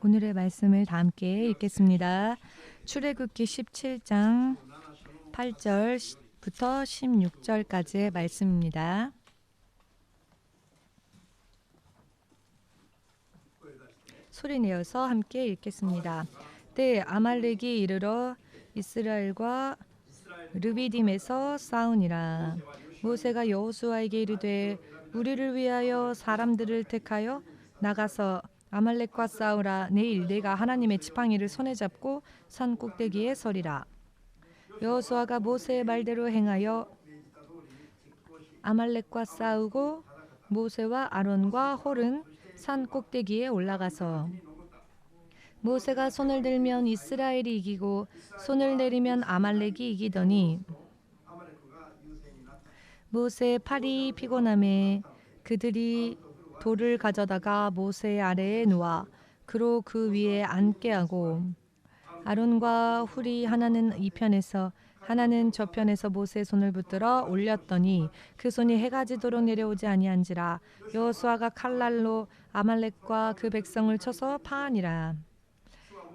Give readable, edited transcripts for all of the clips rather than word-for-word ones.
오늘의 말씀을 다 함께 읽겠습니다. 출애굽기 17장 8절부터 16절까지의 말씀입니다. 소리 내어서 함께 읽겠습니다. 때 아말렉이 이르러 이스라엘과 르비딤에서 싸우니라. 모세가 여호수아에게 이르되 우리를 위하여 사람들을 택하여 나가서 아말렉과 싸우라. 내일 내가 하나님의 지팡이를 손에 잡고 산 꼭대기에 서리라. 여호수아가 모세의 말대로 행하여 아말렉과 싸우고 모세와 아론과 홀은 산 꼭대기에 올라가서 모세가 손을 들면 이스라엘이 이기고 손을 내리면 아말렉이 이기더니 모세의 팔이 피곤함에 그들이 돌을 가져다가 모세 아래에 놓아 그로 그 위에 앉게 하고 아론과 훌이 하나는 이 편에서 하나는 저 편에서 모세의 손을 붙들어 올렸더니 그 손이 해가 지도록 내려오지 아니한지라. 여호수아가 칼날로 아말렉과 그 백성을 쳐서 파하니라.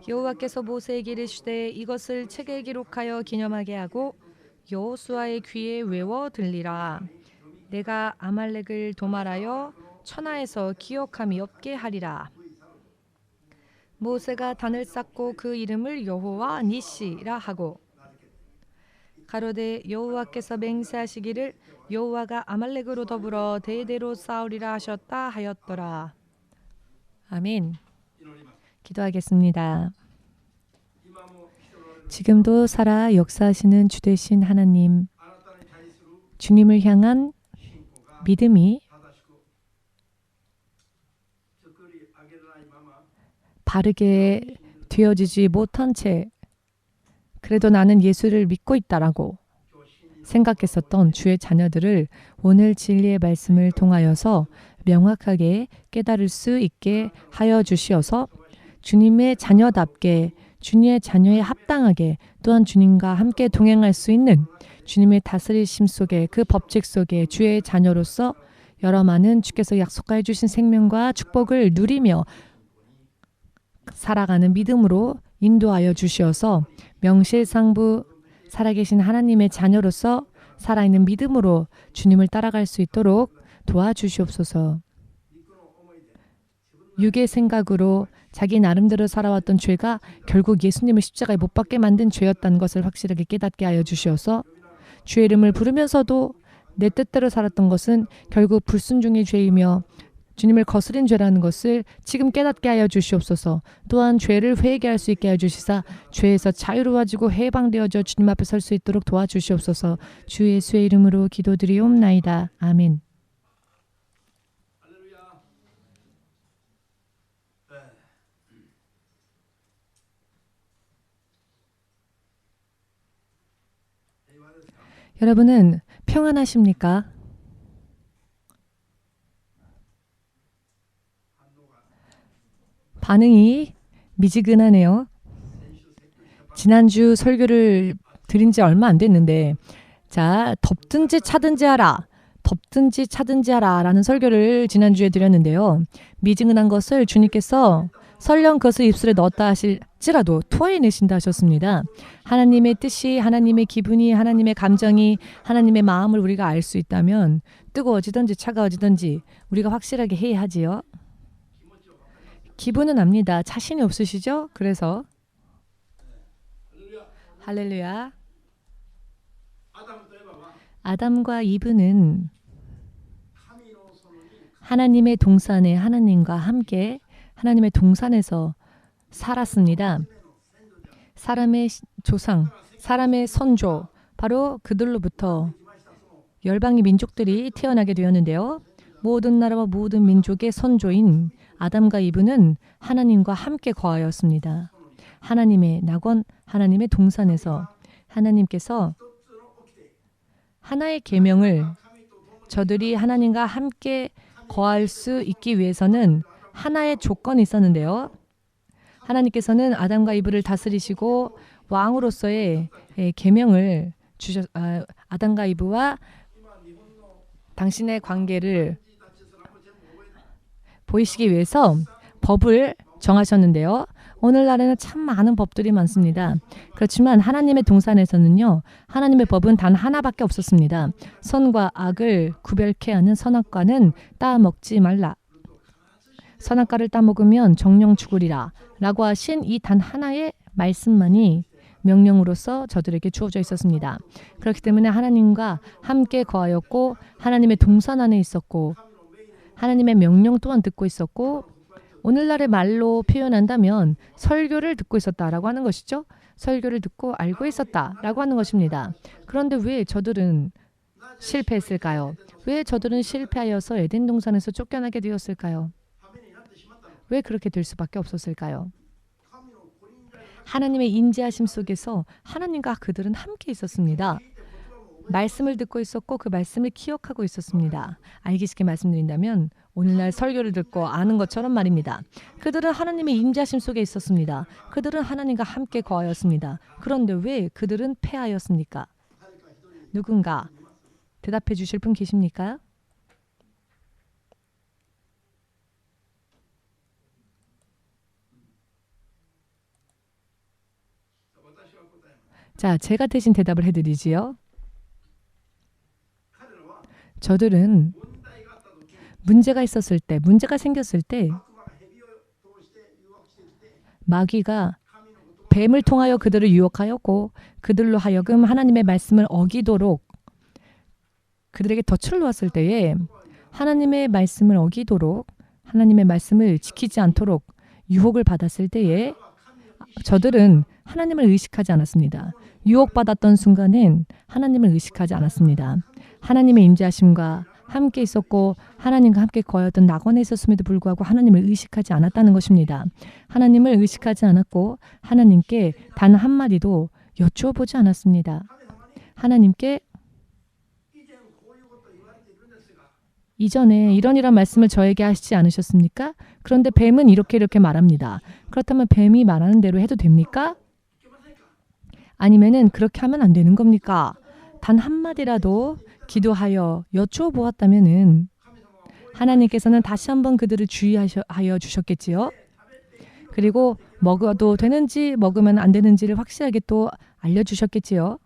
여호와께서 모세에게 이르시되 이것을 책에 기록하여 기념하게 하고 여호수아의 귀에 외워 들리라. 내가 아말렉을 도말하여 천하에서 기억함이 없게 하리라. 모세가 단을 쌓고 그 이름을 여호와 니시라 하고 가로되 여호와께서 맹세하시기를 여호와가 아말렉으로 더불어 대대로 싸우리라 하셨다 하였더라. 아멘. 기도하겠습니다. 지금도 살아 역사하시는 주되신 하나님, 주님을 향한 믿음이 바르게 되어지지 못한 채 그래도 나는 예수를 믿고 있다라고 생각했었던 주의 자녀들을 오늘 진리의 말씀을 통하여서 명확하게 깨달을 수 있게 하여 주시어서 주님의 자녀답게 주님의 자녀에 합당하게 또한 주님과 함께 동행할 수 있는 주님의 다스리심 속에 그 법칙 속에 주의 자녀로서 여러 많은 주께서 약속하여 주신 생명과 축복을 누리며 살아가는 믿음으로 인도하여 주시어서 명실상부 살아계신 하나님의 자녀로서 살아있는 믿음으로 주님을 따라갈 수 있도록 도와주시옵소서. 육의 생각으로 자기 나름대로 살아왔던 죄가 결국 예수님을 십자가에 못 박게 만든 죄였다는 것을 확실하게 깨닫게 하여 주시어서 주의 이름을 부르면서도 내 뜻대로 살았던 것은 결국 불순종의 죄이며 주님을 거스린 죄라는 것을 지금 깨닫게 하여 주시옵소서. 또한 죄를 회개할 수 있게 하여 주시사 죄에서 자유로워지고 해방되어져 주님 앞에 설 수 있도록 도와주시옵소서. 주 예수의 이름으로 기도드리옵나이다. 아멘. 여러분은 평안하십니까? 반응이 미지근하네요. 지난주 설교를 드린 지 얼마 안 됐는데 자, 덥든지 차든지 하라. 덥든지 차든지 하라 라는 설교를 지난주에 드렸는데요. 미지근한 것을 주님께서 설령 그것을 입술에 넣었다 하실지라도 토해내신다 하셨습니다. 하나님의 뜻이, 하나님의 기분이, 하나님의 감정이, 하나님의 마음을 우리가 알 수 있다면 뜨거워지든지 차가워지든지 우리가 확실하게 해야 하지요. 기분은 압니다. 자신이 없으시죠? 그래서 할렐루야. 아담과 이브는 하나님의 동산에 하나님과 함께 하나님의 동산에서 살았습니다. 사람의 조상, 사람의 선조, 바로 그들로부터 열방의 민족들이 태어나게 되었는데요. 모든 나라와 모든 민족의 선조인 아담과 이브는 하나님과 함께 거하였습니다. 하나님의 낙원, 하나님의 동산에서 하나님께서 하나의 계명을 저들이 하나님과 함께 거할 수 있기 위해서는 하나의 조건이 있었는데요. 하나님께서는 아담과 이브를 다스리시고 왕으로서의 계명을 아담과 이브와 당신의 관계를 보이시기 위해서 법을 정하셨는데요. 오늘날에는 참 많은 법들이 많습니다. 그렇지만 하나님의 동산에서는요. 하나님의 법은 단 하나밖에 없었습니다. 선과 악을 구별케 하는 선악과는 따먹지 말라. 선악과를 따먹으면 정령 죽으리라 라고 하신 이 단 하나의 말씀만이 명령으로서 저들에게 주어져 있었습니다. 그렇기 때문에 하나님과 함께 거하였고 하나님의 동산 안에 있었고 하나님의 명령 또한 듣고 있었고 오늘날의 말로 표현한다면 설교를 듣고 있었다라고 하는 것이죠. 설교를 듣고 알고 있었다라고 하는 것입니다. 그런데 왜 저들은 실패했을까요? 왜 저들은 실패하여서 에덴 동산에서 쫓겨나게 되었을까요? 왜 그렇게 될 수밖에 없었을까요? 하나님의 임재하심 속에서 하나님과 그들은 함께 있었습니다. 말씀을 듣고 있었고 그 말씀을 기억하고 있었습니다. 알기 쉽게 말씀드린다면 오늘날 설교를 듣고 아는 것처럼 말입니다. 그들은 하나님의 임재하심 속에 있었습니다. 그들은 하나님과 함께 거하였습니다. 그런데 왜 그들은 패하였습니까? 누군가 대답해 주실 분 계십니까? 자, 제가 대신 대답을 해드리지요. 저들은 문제가 있었을 때, 문제가 생겼을 때 마귀가 뱀을 통하여 그들을 유혹하였고 그들로 하여금 하나님의 말씀을 어기도록 그들에게 덫을 놓았을 때에 하나님의 말씀을 어기도록 하나님의 말씀을 지키지 않도록 유혹을 받았을 때에 저들은 하나님을 의식하지 않았습니다. 유혹받았던 순간엔 하나님을 의식하지 않았습니다. 하나님의 임재하심과 함께 있었고 하나님과 함께 거하였던 낙원에 있었음에도 불구하고 하나님을 의식하지 않았다는 것입니다. 하나님을 의식하지 않았고 하나님께 단 한마디도 여쭈어보지 않았습니다. 하나님께 이전에 이런 말씀을 저에게 하시지 않으셨습니까? 그런데 뱀은 이렇게 말합니다. 그렇다면 뱀이 말하는 대로 해도 됩니까? 아니면은 그렇게 하면 안 되는 겁니까? 단 한마디라도 기도하여 여쭈어 보았다면은 하나님께서는 다시 한번 그들을 주의하여 주셨겠지요. 그리고 먹어도 되는지 먹으면 안 되는지를 확실하게 또 알려주셨겠지요.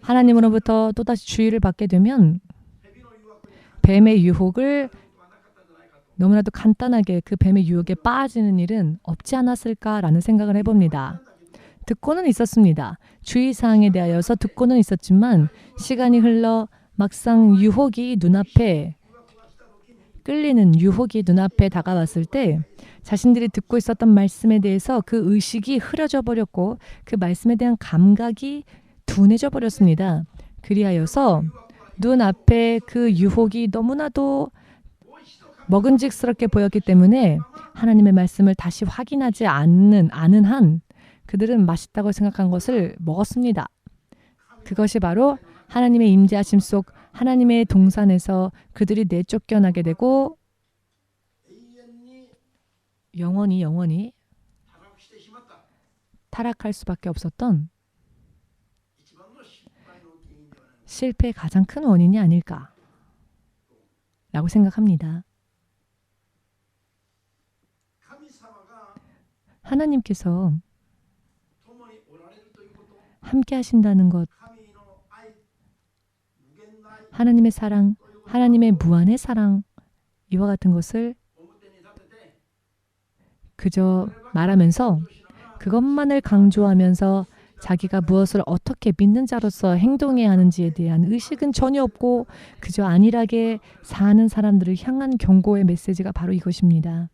하나님으로부터 또다시 주의를 받게 되면 뱀의 유혹을 너무나도 간단하게 그 뱀의 유혹에 빠지는 일은 없지 않았을까라는 생각을 해봅니다. 듣고는 있었습니다. 주의사항에 대하여서 듣고는 있었지만 시간이 흘러 막상 유혹이 눈앞에 끌리는 유혹이 눈앞에 다가왔을 때 자신들이 듣고 있었던 말씀에 대해서 그 의식이 흐려져 버렸고 그 말씀에 대한 감각이 둔해져 버렸습니다. 그리하여서 눈앞에 그 유혹이 너무나도 먹음직스럽게 보였기 때문에 하나님의 말씀을 다시 확인하지 아는 한 그들은 맛있다고 생각한 것을 먹었습니다. 그것이 바로 하나님의 임재하심 속 하나님의 동산에서 그들이 내쫓겨나게 되고 영원히 타락할 수밖에 없었던 실패의 가장 큰 원인이 아닐까 라고 생각합니다. 하나님께서 함께 하신다는 것, 하나님의 사랑, 하나님의 무한의 사랑 이와 같은 것을 그저 말하면서 그것만을 강조하면서 자기가 무엇을 어떻게 믿는 자로서 행동해야 하는지에 대한 의식은 전혀 없고 그저 안일하게 사는 사람들을 향한 경고의 메시지가 바로 이것입니다.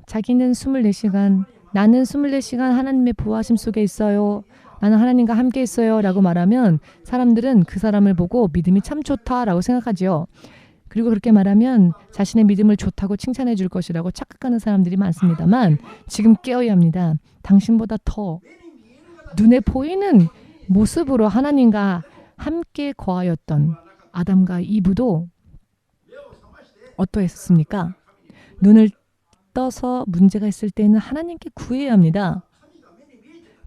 자기는 24시간, 나는 24시간 하나님의 보호하심 속에 있어요. 나는 하나님과 함께 있어요. 라고 말하면 사람들은 그 사람을 보고 믿음이 참 좋다라고 생각하지요. 그리고 그렇게 말하면 자신의 믿음을 좋다고 칭찬해 줄 것이라고 착각하는 사람들이 많습니다만 지금 깨어야 합니다. 당신보다 더 눈에 보이는 모습으로 하나님과 함께 거하였던 아담과 이브도 어떠했습니까? 눈을 떠서 문제가 있을 때는 하나님께 구해야 합니다.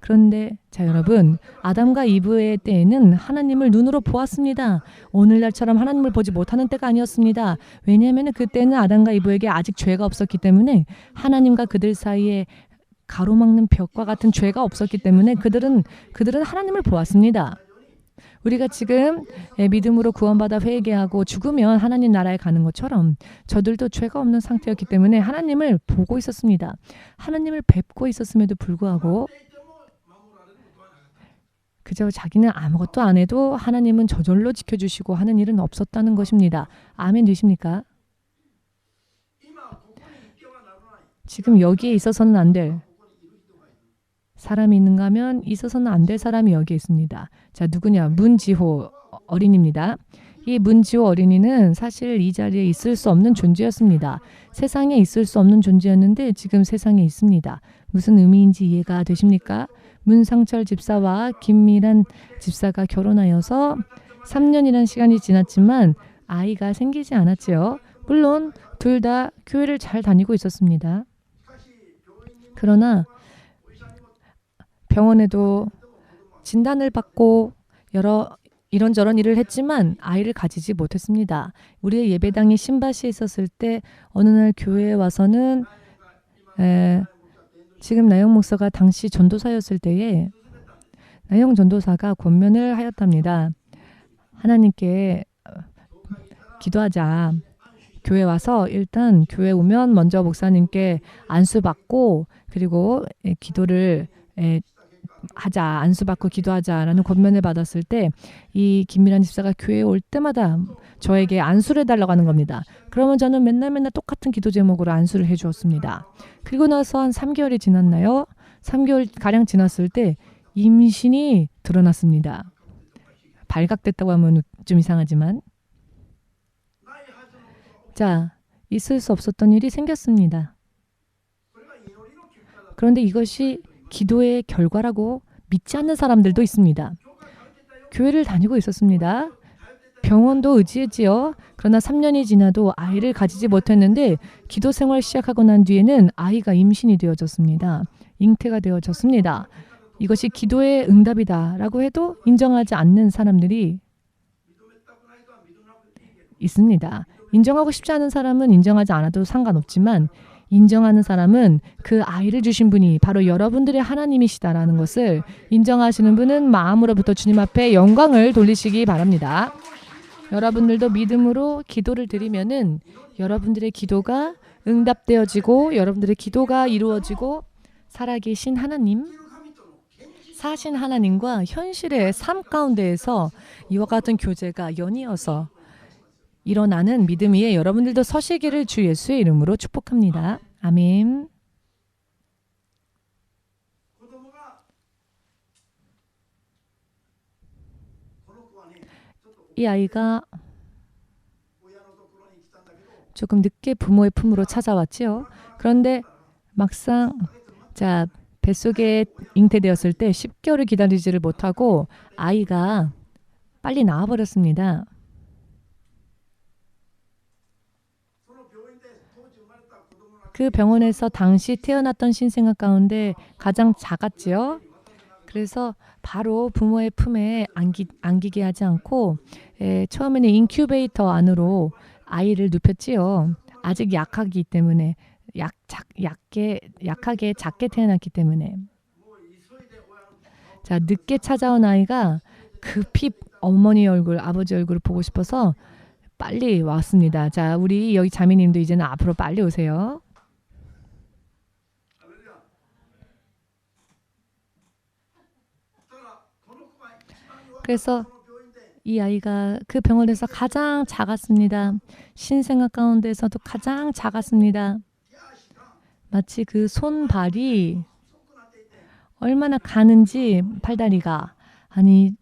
그런데 자 여러분, 아담과 이브의 때에는 하나님을 눈으로 보았습니다. 오늘날처럼 하나님을 보지 못하는 때가 아니었습니다. 왜냐하면 그때는 아담과 이브에게 아직 죄가 없었기 때문에, 하나님과 그들 사이에 가로막는 벽과 같은 죄가 없었기 때문에 그들은 하나님을 보았습니다. 우리가 지금 믿음으로 구원받아 회개하고 죽으면 하나님 나라에 가는 것처럼 저들도 죄가 없는 상태였기 때문에 하나님을 보고 있었습니다. 하나님을 뵙고 있었음에도 불구하고 그저 자기는 아무것도 안 해도 하나님은 저절로 지켜주시고 하는 일은 없었다는 것입니다. 아멘 되십니까? 지금 여기에 있어서는 안 될 사람이 있는가 하면 있어서는 안 될 사람이 여기에 있습니다. 자, 누구냐? 문지호 어린이입니다. 이 문지호 어린이는 사실 이 자리에 있을 수 없는 존재였습니다. 세상에 있을 수 없는 존재였는데 지금 세상에 있습니다. 무슨 의미인지 이해가 되십니까? 문상철 집사와 김미란 집사가 결혼하여서 3년이라는 시간이 지났지만 아이가 생기지 않았지요. 물론 둘 다 교회를 잘 다니고 있었습니다. 그러나 병원에도 진단을 받고 이런저런 일을 했지만 아이를 가지지 못했습니다. 우리의 예배당이 신바시에 있었을 때 어느 날 교회에 와서는 지금 나영 목사가 당시 전도사였을 때에 나영 전도사가 권면을 하였답니다. 하나님께 기도하자. 교회 와서 일단 교회 오면 먼저 목사님께 안수받고 그리고 기도를 하자, 안수받고 기도하자라는 권면을 받았을 때 이 김미란 집사가 교회에 올 때마다 저에게 안수를 해달라고 하는 겁니다. 그러면 저는 맨날 똑같은 기도 제목으로 안수를 해주었습니다. 그리고 나서 한 3개월이 지났나요? 3개월 가량 지났을 때 임신이 드러났습니다. 발각됐다고 하면 좀 이상하지만 자, 있을 수 없었던 일이 생겼습니다. 그런데 이것이 기도의 결과라고 믿지 않는 사람들도 있습니다. 교회를 다니고 있었습니다. 병원도 의지했지요. 그러나 3년이 지나도 아이를 가지지 못했는데 기도 생활 시작하고 난 뒤에는 아이가 임신이 되어졌습니다. 잉태가 되어졌습니다. 이것이 기도의 응답이다라고 해도 인정하지 않는 사람들이 있습니다. 인정하고 싶지 않은 사람은 인정하지 않아도 상관없지만 인정하는 사람은 그 아이를 주신 분이 바로 여러분들의 하나님이시다라는 것을 인정하시는 분은 마음으로부터 주님 앞에 영광을 돌리시기 바랍니다. 여러분들도 믿음으로 기도를 드리면은 여러분들의 기도가 응답되어지고 여러분들의 기도가 이루어지고 살아계신 하나님, 사신 하나님과 현실의 삶 가운데에서 이와 같은 교제가 연이어서 일어나는 믿음 위에 여러분들도 서시기를 주 예수의 이름으로 축복합니다. 아멘. 이 아이가 조금 늦게 부모의 품으로 찾아왔지요. 그런데 막상 뱃속에 잉태되었을 때 10개월을 기다리지를 못하고 아이가 빨리 나와버렸습니다. 그 병원에서 당시 태어났던 신생아 가운데 가장 작았지요. 그래서 바로 부모의 품에 안기게 하지 않고 처음에는 인큐베이터 안으로 아이를 눕혔지요. 아직 약하기 때문에 약하게 작게 태어났기 때문에 자 늦게 찾아온 아이가 급히 어머니 얼굴, 아버지 얼굴을 보고 싶어서 빨리 왔습니다. 자 우리 여기 자매님도 이제는 앞으로 빨리 오세요. 그래서 이 아이가 그 병원에서 가장 작았습니다. 신생아 가운데서도 가장 작았습니다. 마치 그 손발이 얼마나 가는지 팔다리가 아니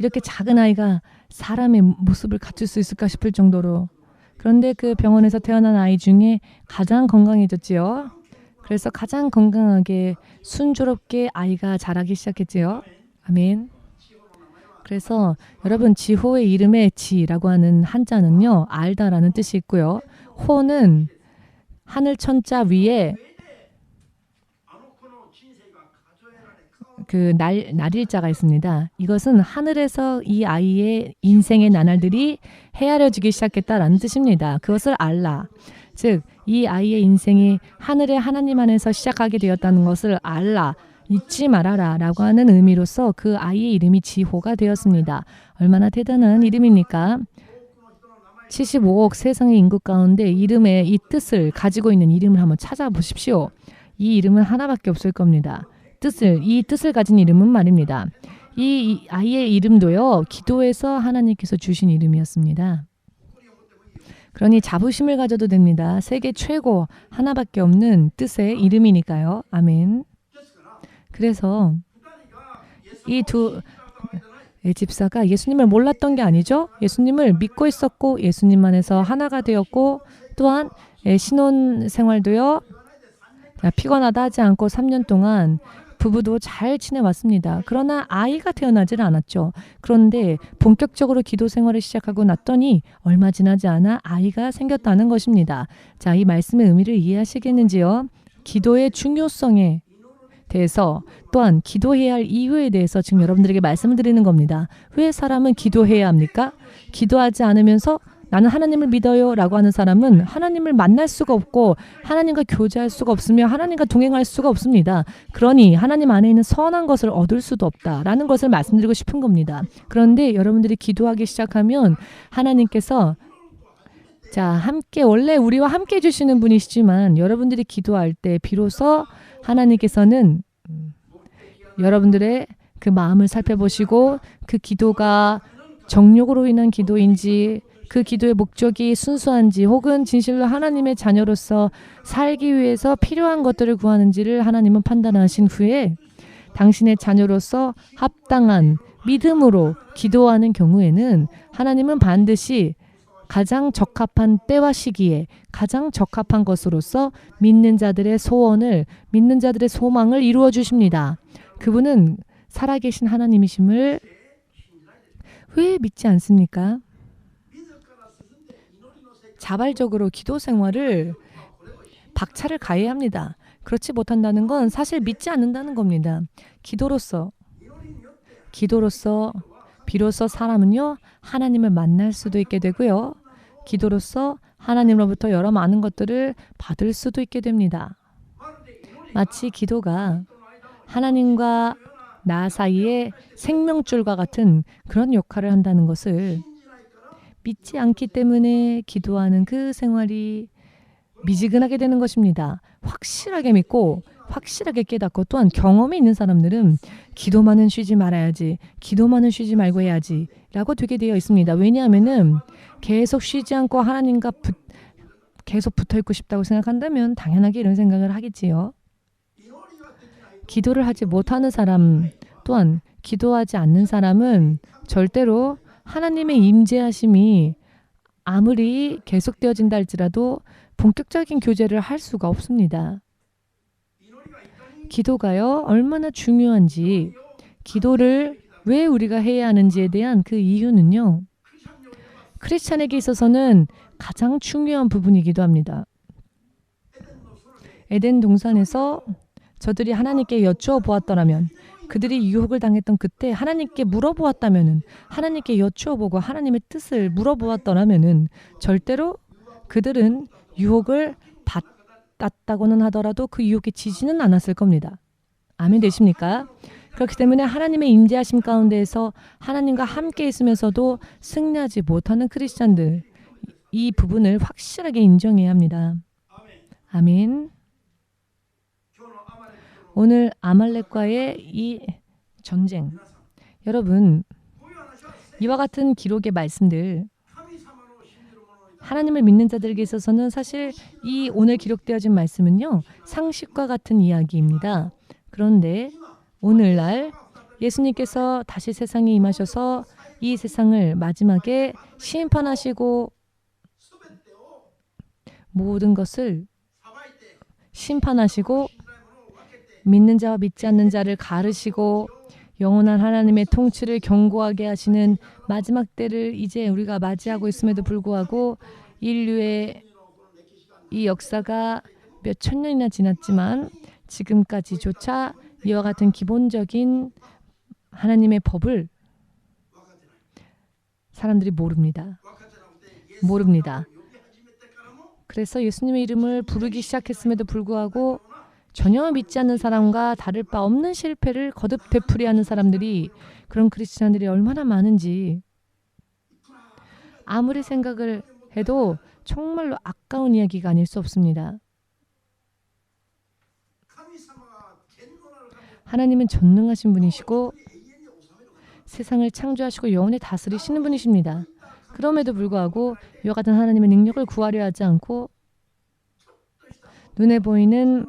이렇게 작은 아이가 사람의 모습을 갖출 수 있을까 싶을 정도로 그런데 그 병원에서 태어난 아이 중에 가장 건강해졌지요. 그래서 가장 건강하게 순조롭게 아이가 자라기 시작했지요. 아멘. 그래서 여러분 지호의 이름에 지라고 하는 한자는요. 알다라는 뜻이 있고요. 호는 하늘 천자 위에 그 날일자가 있습니다. 이것은 하늘에서 이 아이의 인생의 나날들이 헤아려지기 시작했다라는 뜻입니다. 그것을 알라. 즉, 이 아이의 인생이 하늘의 하나님 안에서 시작하게 되었다는 것을 알라. 잊지 말아라 라고 하는 의미로서 그 아이의 이름이 지호가 되었습니다. 얼마나 대단한 이름입니까? 75억 세상의 인구 가운데 이름의 이 뜻을 가지고 있는 이름을 한번 찾아보십시오. 이 이름은 하나밖에 없을 겁니다. 이 뜻을 가진 이름은 말입니다. 이 아이의 이름도요, 기도에서 하나님께서 주신 이름이었습니다. 그러니 자부심을 가져도 됩니다. 세계 최고 하나밖에 없는 뜻의 이름이니까요. 아멘. 그래서 이 두 집사가 예수님을 몰랐던 게 아니죠. 예수님을 믿고 있었고 예수님 안에서 하나가 되었고 또한 신혼 생활도요. 피곤하다 하지 않고 3년 동안 부부도 잘 지내왔습니다. 그러나 아이가 태어나질 않았죠. 그런데 본격적으로 기도 생활을 시작하고 났더니 얼마 지나지 않아 아이가 생겼다는 것입니다. 자, 이 말씀의 의미를 이해하시겠는지요? 기도의 중요성에 대해서 또한 기도해야 할 이유에 대해서 지금 여러분들에게 말씀을 드리는 겁니다. 왜 사람은 기도해야 합니까? 기도하지 않으면서 나는 하나님을 믿어요 라고 하는 사람은 하나님을 만날 수가 없고 하나님과 교제할 수가 없으며 하나님과 동행할 수가 없습니다. 그러니 하나님 안에 있는 선한 것을 얻을 수도 없다라는 것을 말씀드리고 싶은 겁니다. 그런데 여러분들이 기도하기 시작하면 하나님께서 함께 원래 우리와 함께 해주시는 분이시지만 여러분들이 기도할 때 비로소 하나님께서는 여러분들의 그 마음을 살펴보시고 그 기도가 정욕으로 인한 기도인지 그 기도의 목적이 순수한지 혹은 진실로 하나님의 자녀로서 살기 위해서 필요한 것들을 구하는지를 하나님은 판단하신 후에 당신의 자녀로서 합당한 믿음으로 기도하는 경우에는 하나님은 반드시 가장 적합한 때와 시기에 가장 적합한 것으로서 믿는 자들의 소원을, 믿는 자들의 소망을 이루어 주십니다. 그분은 살아계신 하나님이심을 왜 믿지 않습니까? 자발적으로 기도 생활을 박차를 가해야 합니다. 그렇지 못한다는 건 사실 믿지 않는다는 겁니다. 기도로서 비로소 사람은요, 하나님을 만날 수도 있게 되고요. 기도로서 하나님으로부터 여러 많은 것들을 받을 수도 있게 됩니다. 마치 기도가 하나님과 나 사이의 생명줄과 같은 그런 역할을 한다는 것을 믿지 않기 때문에 기도하는 그 생활이 미지근하게 되는 것입니다. 확실하게 믿고 확실하게 깨닫고 또한 경험이 있는 사람들은 기도만은 쉬지 말아야지, 기도만은 쉬지 말고 해야지 라고 되게 되어 있습니다. 왜냐하면은 계속 쉬지 않고 하나님과 계속 붙어있고 싶다고 생각한다면 당연하게 이런 생각을 하겠지요. 기도를 하지 못하는 사람 또한 기도하지 않는 사람은 절대로 하나님의 임재하심이 아무리 계속되어진다 할지라도 본격적인 교제를 할 수가 없습니다. 기도가요, 얼마나 중요한지, 기도를 왜 우리가 해야 하는지에 대한 그 이유는요, 크리스찬에게 있어서는 가장 중요한 부분이기도 합니다. 에덴 동산에서 저들이 하나님께 여쭈어 보았더라면, 그들이 유혹을 당했던 그때 하나님께 물어보았다면은, 하나님께 여쭈어보고 하나님의 뜻을 물어보았더라면은 절대로 그들은 유혹을 받았다고는 하더라도 그 유혹에 지지는 않았을 겁니다. 아멘 되십니까? 그렇기 때문에 하나님의 임재하심 가운데에서 하나님과 함께 있으면서도 승리하지 못하는 크리스찬들, 이 부분을 확실하게 인정해야 합니다. 아멘. 오늘 아말렉과의 이 전쟁, 여러분 이와 같은 기록의 말씀들, 하나님을 믿는 자들에게 있어서는 사실 이 오늘 기록되어진 말씀은요, 상식과 같은 이야기입니다. 그런데 오늘날 예수님께서 다시 세상에 임하셔서 이 세상을 마지막에 심판하시고 모든 것을 심판하시고 믿는 자와 믿지 않는 자를 가르시고 영원한 하나님의 통치를 경고하게 하시는 마지막 때를 이제 우리가 맞이하고 있음에도 불구하고 인류의 이 역사가 몇 천 년이나 지났지만 지금까지조차 이와 같은 기본적인 하나님의 법을 사람들이 모릅니다. 그래서 예수님의 이름을 부르기 시작했음에도 불구하고 전혀 믿지 않는 사람과 다를 바 없는 실패를 거듭 되풀이하는 사람들이, 그런 크리스찬들이 얼마나 많은지 아무리 생각을 해도 정말로 아까운 이야기가 아닐 수 없습니다. 하나님은 전능하신 분이시고 세상을 창조하시고 영원히 다스리시는 분이십니다. 그럼에도 불구하고 이와 같은 하나님의 능력을 구하려 하지 않고 눈에 보이는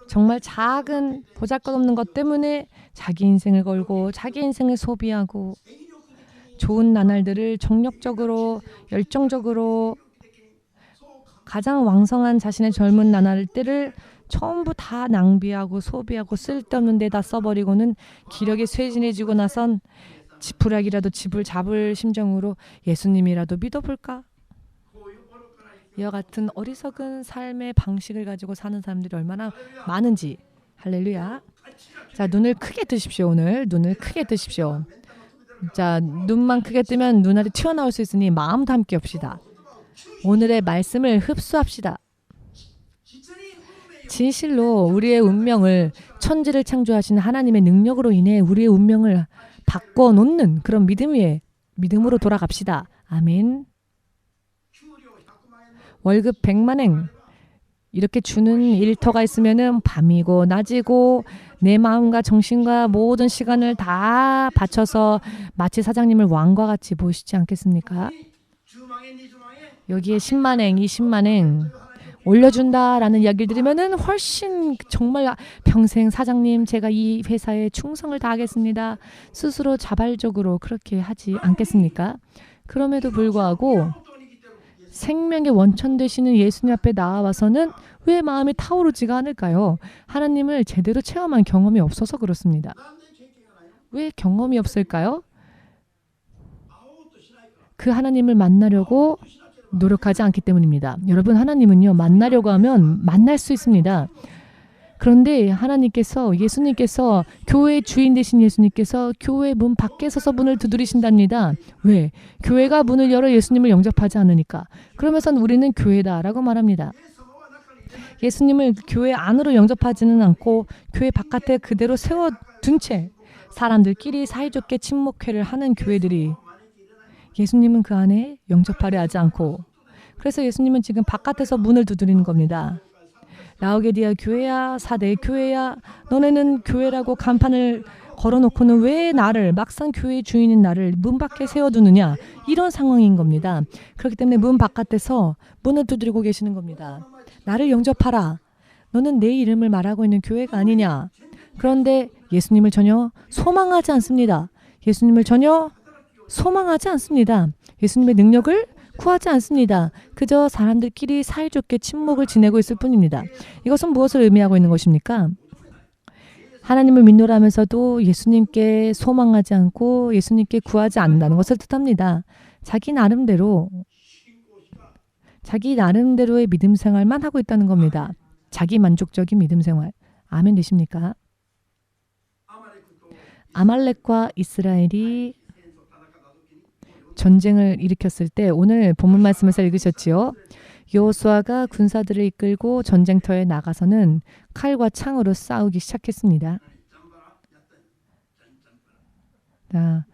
정말 작은 보잘것없는 것 때문에 자기 인생을 걸고 자기 인생을 소비하고 좋은 나날들을 정력적으로 열정적으로 가장 왕성한 자신의 젊은 나날 때를 전부 다 낭비하고 소비하고 쓸데없는 데다 써버리고는 기력이 쇠진해지고 나선 지푸라기라도 집을 잡을 심정으로 예수님이라도 믿어볼까? 이와 같은 어리석은 삶의 방식을 가지고 사는 사람들이 얼마나 많은지. 할렐루야. 자, 눈을 크게 뜨십시오. 오늘 눈을 크게 뜨십시오. 자, 눈만 크게 뜨면 눈알이 튀어나올 수 있으니 마음도 함께 합시다. 오늘의 말씀을 흡수합시다. 진실로 우리의 운명을, 천지를 창조하신 하나님의 능력으로 인해 우리의 운명을 바꿔놓는 그런 믿음으로 돌아갑시다. 아멘. 월급 100만엔 이렇게 주는 일터가 있으면은 밤이고 낮이고 내 마음과 정신과 모든 시간을 다 바쳐서 마치 사장님을 왕과 같이 보시지 않겠습니까? 여기에 10만엔, 20만엔 올려준다라는 이야기를 들으면은 훨씬 정말 평생 사장님 제가 이 회사에 충성을 다하겠습니다. 스스로 자발적으로 그렇게 하지 않겠습니까? 그럼에도 불구하고 생명의 원천 되시는 예수님 앞에 나와서는 왜 마음이 타오르지가 않을까요? 하나님을 제대로 체험한 경험이 없어서 그렇습니다. 왜 경험이 없을까요? 그 하나님을 만나려고 노력하지 않기 때문입니다. 여러분, 하나님은요, 만나려고 하면 만날 수 있습니다. 그런데 하나님께서, 예수님께서, 교회의 주인 되신 예수님께서 교회 문 밖에 서서 문을 두드리신답니다. 왜? 교회가 문을 열어 예수님을 영접하지 않으니까. 그러면서 우리는 교회다라고 말합니다. 예수님을 교회 안으로 영접하지는 않고 교회 바깥에 그대로 세워둔 채 사람들끼리 사이좋게 친목회를 하는 교회들이, 예수님은 그 안에 영접하려 하지 않고, 그래서 예수님은 지금 바깥에서 문을 두드리는 겁니다. 라오디게아 교회야, 사대 교회야, 너네는 교회라고 간판을 걸어놓고는 왜 나를, 막상 교회의 주인인 나를 문 밖에 세워두느냐, 이런 상황인 겁니다. 그렇기 때문에 문 바깥에서 문을 두드리고 계시는 겁니다. 나를 영접하라. 너는 내 이름을 말하고 있는 교회가 아니냐. 그런데 예수님을 전혀 소망하지 않습니다. 예수님을 전혀 소망하지 않습니다. 예수님의 능력을 구하지 않습니다. 그저 사람들끼리 사이좋게 친목을 지내고 있을 뿐입니다. 이것은 무엇을 의미하고 있는 것입니까? 하나님을 믿노라면서도 예수님께 소망하지 않고 예수님께 구하지 않는다는 것을 뜻합니다. 자기 나름대로의 믿음 생활만 하고 있다는 겁니다. 자기 만족적인 믿음 생활. 아멘 되십니까? 아말렉과 이스라엘이 전쟁을 일으켰을 때, 오늘 본문 말씀에서 읽으셨지요. 여호수아가 군사들을 이끌고 전쟁터에 나가서는 칼과 창으로 싸우기 시작했습니다. 자,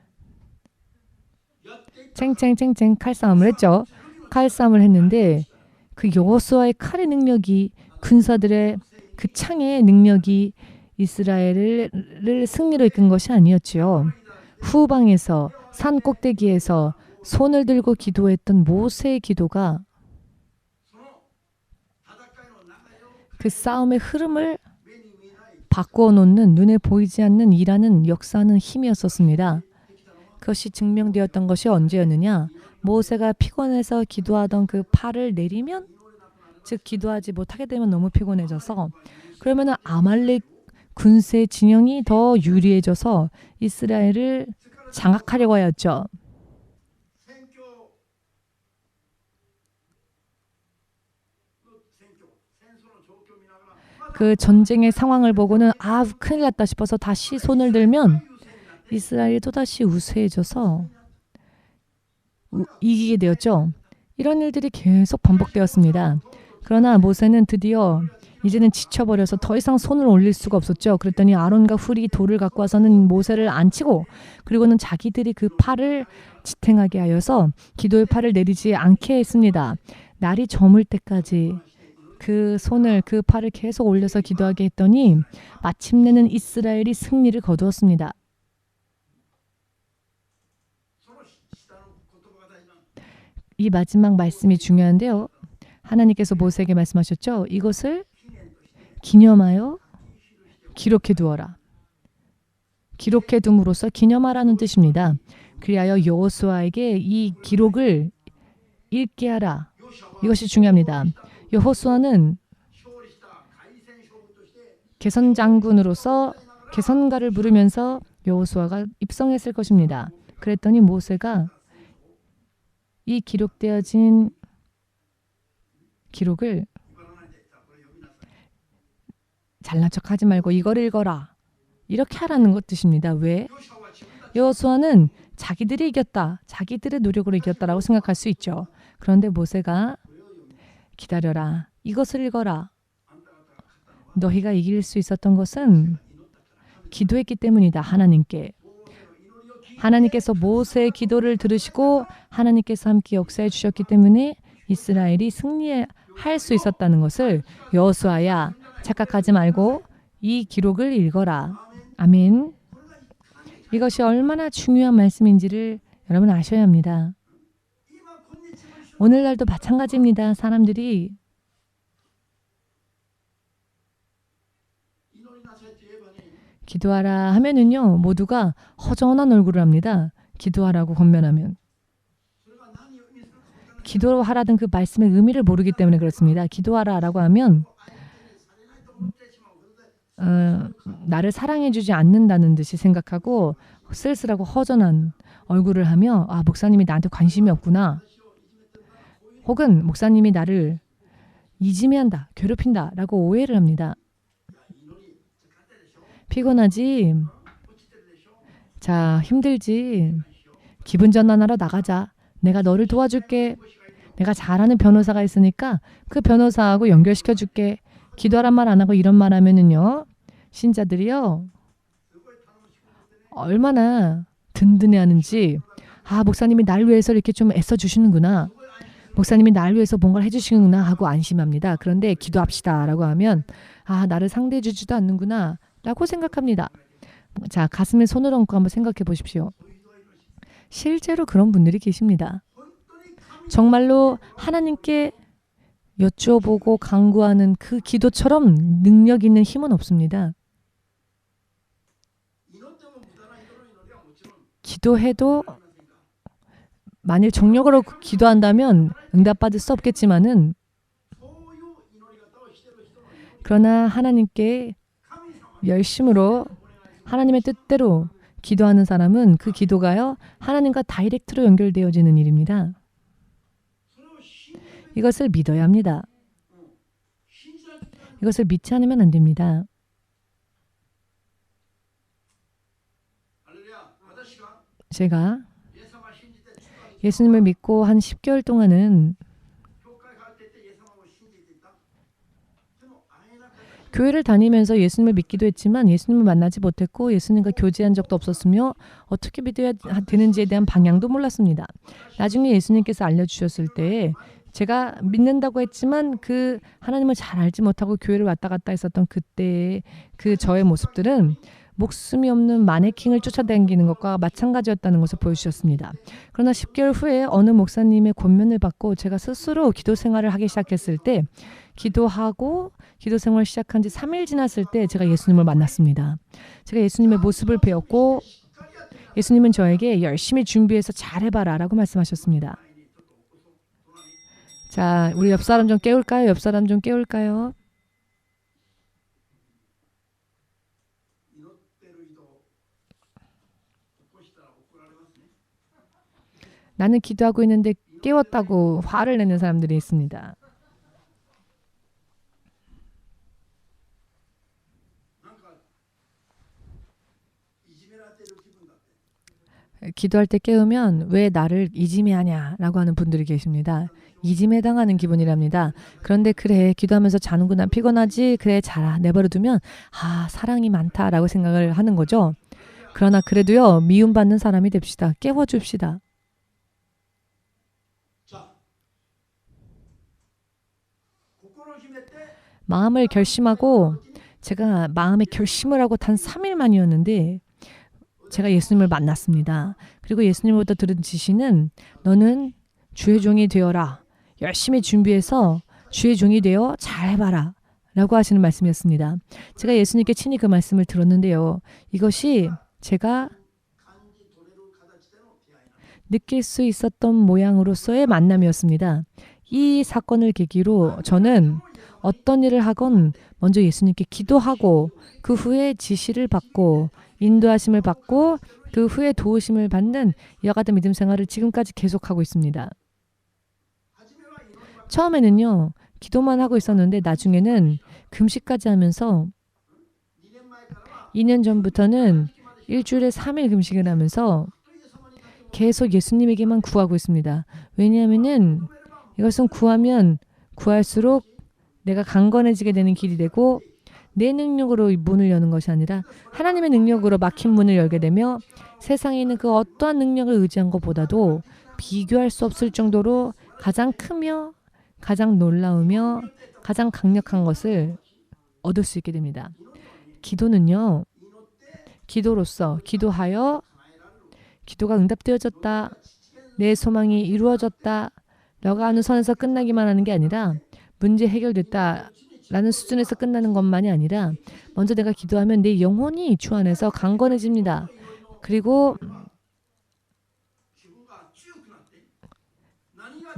쨍쨍쨍쨍 칼싸움을 했죠. 칼싸움을 했는데 그 여호수아의 칼의 능력이, 군사들의 그 창의 능력이 이스라엘을 승리로 이끈 것이 아니었지요. 후방에서, 산 꼭대기에서 손을 들고 기도했던 모세의 기도가 그 싸움의 흐름을 바꾸어 놓는, 눈에 보이지 않는 일하는 역사하는 힘이었었습니다. 그것이 증명되었던 것이 언제였느냐? 모세가 피곤해서 기도하던 그 팔을 내리면, 즉 기도하지 못하게 되면 너무 피곤해져서, 그러면은 아말렉 군세 진영이 더 유리해져서 이스라엘을 장악하려고 하였죠. 그 전쟁의 상황을 보고는 아 큰일 났다 싶어서 다시 손을 들면 이스라엘이 또다시 우세해져서 이기게 되었죠. 이런 일들이 계속 반복되었습니다. 그러나 모세는 드디어 이제는 지쳐버려서 더 이상 손을 올릴 수가 없었죠. 그랬더니 아론과 훌이 돌을 갖고 와서는 모세를 앉히고 그리고는 자기들이 그 팔을 지탱하게 하여서 기도의 팔을 내리지 않게 했습니다. 날이 저물 때까지 그 손을 그 팔을 계속 올려서 기도하게 했더니 마침내는 이스라엘이 승리를 거두었습니다. 이 마지막 말씀이 중요한데요. 하나님께서 모세에게 말씀하셨죠. 이것을 기념하여 기록해 두어라. 기록해 둠으로써 기념하라는 뜻입니다. 그리하여 여호수아에게 이 기록을 읽게 하라. 이것이 중요합니다. 여호수아는 개선장군으로서 개선가를 부르면서 여호수아가 입성했을 것입니다. 그랬더니 모세가 이 기록되어진 기록을 잘난 척하지 말고 이걸 읽어라. 이렇게 하라는 것 뜻입니다. 왜? 여호수아는 자기들이 이겼다. 자기들의 노력으로 이겼다라고 생각할 수 있죠. 그런데 모세가 기다려라. 이것을 읽어라. 너희가 이길 수 있었던 것은 기도했기 때문이다. 하나님께. 하나님께서 모세의 기도를 들으시고 하나님께서 함께 역사해 주셨기 때문에 이스라엘이 승리할 수 있었다는 것을 여호수아야 착각하지 말고 이 기록을 읽어라. 아멘. 이것이 얼마나 중요한 말씀인지를 여러분 아셔야 합니다. 오늘날도 마찬가지입니다. 사람들이 기도하라 하면은요 모두가 허전한 얼굴을 합니다. 기도하라고 권면하면 기도하라는 그 말씀의 의미를 모르기 때문에 그렇습니다. 기도하라라고 하면 나를 사랑해주지 않는다는 듯이 생각하고 쓸쓸하고 허전한 얼굴을 하며 아 목사님이 나한테 관심이 없구나. 혹은 목사님이 나를 이지매한다, 괴롭힌다 라고 오해를 합니다. 피곤하지? 자, 힘들지? 기분 전환하러 나가자. 내가 너를 도와줄게. 내가 잘하는 변호사가 있으니까 그 변호사하고 연결시켜 줄게. 기도하란 말 안 하고 이런 말 하면은요. 신자들이요. 얼마나 든든해하는지 아 목사님이 날 위해서 이렇게 좀 애써주시는구나. 목사님이 날 위해서 뭔가를 해주시는구나 하고 안심합니다. 그런데 기도합시다 라고 하면 아 나를 상대해 주지도 않는구나 라고 생각합니다. 자 가슴에 손을 얹고 한번 생각해 보십시오. 실제로 그런 분들이 계십니다. 정말로 하나님께 여쭤보고 간구하는 그 기도처럼 능력 있는 힘은 없습니다. 기도해도 만일 정력으로 기도한다면 응답받을 수 없겠지만은 그러나 하나님께 열심으로 하나님의 뜻대로 기도하는 사람은 그 기도가요 하나님과 다이렉트로 연결되어지는 일입니다. 이것을 믿어야 합니다. 이것을 믿지 않으면 안 됩니다. 제가 예수님을 믿고 한 10개월 동안은 교회를 다니면서 예수님을 믿기도 했지만 예수님을 만나지 못했고 예수님과 교제한 적도 없었으며 어떻게 믿어야 되는지에 대한 방향도 몰랐습니다. 나중에 예수님께서 알려주셨을 때 제가 믿는다고 했지만 그 하나님을 잘 알지 못하고 교회를 왔다 갔다 했었던 그때의 그 저의 모습들은 목숨이 없는 마네킹을 쫓아다니는 것과 마찬가지였다는 것을 보여주셨습니다. 그러나 10개월 후에 어느 목사님의 권면을 받고 제가 스스로 기도 생활을 하기 시작했을 때 기도하고 기도 생활을 시작한 지 3일 지났을 때 제가 예수님을 만났습니다. 제가 예수님의 모습을 배웠고 예수님은 저에게 열심히 준비해서 잘해봐라 라고 말씀하셨습니다. 자, 우리 옆 사람 좀 깨울까요? 옆 사람 좀 깨울까요? 나는 기도하고 있는데 깨웠다고 화를 내는 사람들이 있습니다. 기도할 때 깨우면 왜 나를 이지매하냐 라고 하는 분들이 계십니다. 이지매당하는 기분이랍니다. 그런데 그래 기도하면서 자는구나 피곤하지 그래 자라 내버려두면 사랑이 많다라고 생각을 하는 거죠. 그러나 그래도요 미움받는 사람이 됩시다. 깨워줍시다. 마음을 결심하고 제가 마음에 결심을 하고 단 3일 만이었는데 제가 예수님을 만났습니다. 그리고 예수님으로부터 들은 지시는 너는 주의 종이 되어라. 열심히 준비해서 주의 종이 되어 잘해봐라. 라고 하시는 말씀이었습니다. 제가 예수님께 친히 그 말씀을 들었는데요. 이것이 제가 느낄 수 있었던 모양으로서의 만남이었습니다. 이 사건을 계기로 저는 어떤 일을 하건 먼저 예수님께 기도하고 그 후에 지시를 받고 인도하심을 받고 그 후에 도우심을 받는 이와 같은 믿음 생활을 지금까지 계속하고 있습니다. 처음에는요. 기도만 하고 있었는데 나중에는 금식까지 하면서 2년 전부터는 일주일에 3일 금식을 하면서 계속 예수님에게만 구하고 있습니다. 왜냐하면 이것은 구하면 구할수록 내가 강건해지게 되는 길이 되고 내 능력으로 문을 여는 것이 아니라 하나님의 능력으로 막힌 문을 열게 되며 세상에 있는 그 어떠한 능력을 의지한 것보다도 비교할 수 없을 정도로 가장 크며 가장 놀라우며 가장 강력한 것을 얻을 수 있게 됩니다. 기도는요. 기도로서 기도하여 기도가 응답되어졌다. 내 소망이 이루어졌다. 라고 하는 선에서 끝나기만 하는 게 아니라 문제 해결됐다. 라는 수준에서 끝나는 것만이 아니라 먼저 내가 기도하면 내 영혼이 주 안에서 강건해집니다. 그리고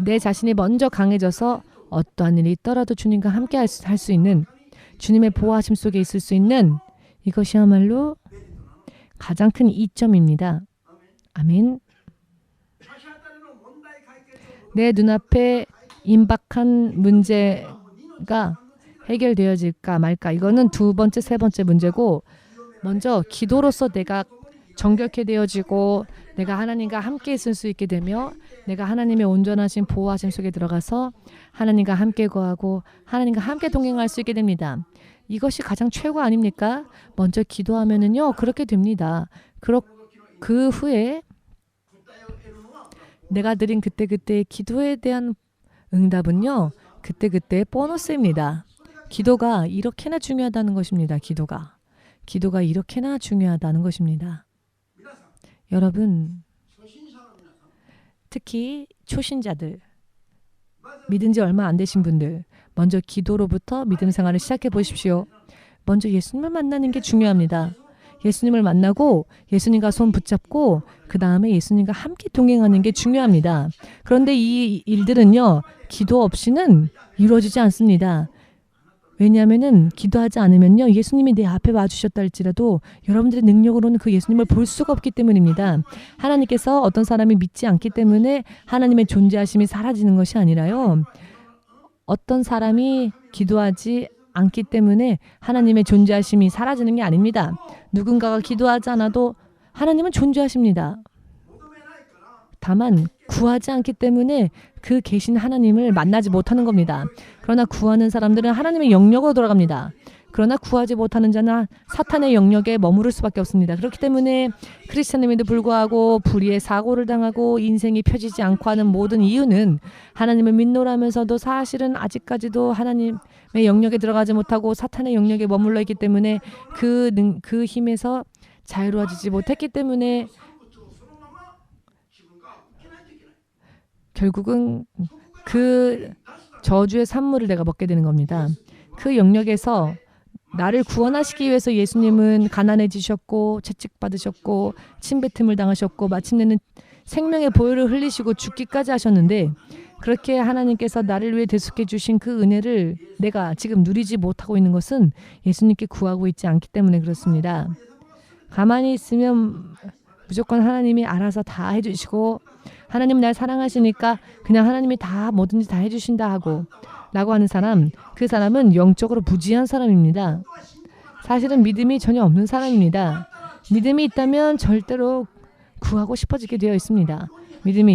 내 자신이 먼저 강해져서 어떠한 일이 있더라도 주님과 함께 할 수 있는 주님의 보호하심 속에 있을 수 있는 이것이야말로 가장 큰 이점입니다. 아멘. 내 눈앞에 임박한 문제가 해결되어질까 말까 이거는 두 번째, 세 번째 문제고 먼저 기도로서 내가 정결케 되어지고 내가 하나님과 함께 있을 수 있게 되며 내가 하나님의 온전하신 보호하심 속에 들어가서 하나님과 함께 거하고 하나님과 함께 동행할 수 있게 됩니다. 이것이 가장 최고 아닙니까? 먼저 기도하면은요 그렇게 됩니다. 그 후에 내가 드린 그때그때의 기도에 대한 응답은요 그때그때의 보너스입니다. 기도가 이렇게나 중요하다는 것입니다. 기도가 이렇게나 중요하다는 것입니다. 여러분, 특히 초신자들, 믿은 지 얼마 안 되신 분들, 먼저 기도로부터 믿음 생활을 시작해 보십시오. 먼저 예수님을 만나는 게 중요합니다. 예수님을 만나고 예수님과 손 붙잡고 그 다음에 예수님과 함께 동행하는 게 중요합니다. 그런데 이 일들은요. 기도 없이는 이루어지지 않습니다. 왜냐하면 기도하지 않으면요. 예수님이 내 앞에 와주셨다 할지라도 여러분들의 능력으로는 그 예수님을 볼 수가 없기 때문입니다. 하나님께서 어떤 사람이 믿지 않기 때문에 하나님의 존재하심이 사라지는 것이 아니라요. 어떤 사람이 기도하지 않기 때문에 하나님의 존재하심이 사라지는 게 아닙니다. 누군가가 기도하지 않아도 하나님은 존재하십니다. 다만 구하지 않기 때문에 그 계신 하나님을 만나지 못하는 겁니다. 그러나 구하는 사람들은 하나님의 영역으로 돌아갑니다. 그러나 구하지 못하는 자는 사탄의 영역에 머무를 수밖에 없습니다. 그렇기 때문에 크리스찬임에도 불구하고 불의의 사고를 당하고 인생이 펴지지 않고 하는 모든 이유는 하나님을 믿노라면서도 사실은 아직까지도 하나님의 영역에 들어가지 못하고 사탄의 영역에 머물러 있기 때문에 그 힘에서 자유로워지지 못했기 때문에 결국은 그 저주의 산물을 내가 먹게 되는 겁니다. 그 영역에서 나를 구원하시기 위해서 예수님은 가난해지셨고 채찍받으셨고 침뱉음을 당하셨고 마침내는 생명의 보혈을 흘리시고 죽기까지 하셨는데 그렇게 하나님께서 나를 위해 대속해 주신 그 은혜를 내가 지금 누리지 못하고 있는 것은 예수님께 구하고 있지 않기 때문에 그렇습니다. 가만히 있으면 무조건 하나님이 알아서 다 해주시고 하나님 날 사랑하시니까 그냥 하나님이 다 뭐든지 다 해주신다 하고 라고 하는 사람, 그 사람은 영적으로 부지한 사람입니다. 사실은 믿음이 전혀 없는 사람입니다. 믿음이 있다면 절대로 구하고 싶어지게 되어 있습니다. 믿음이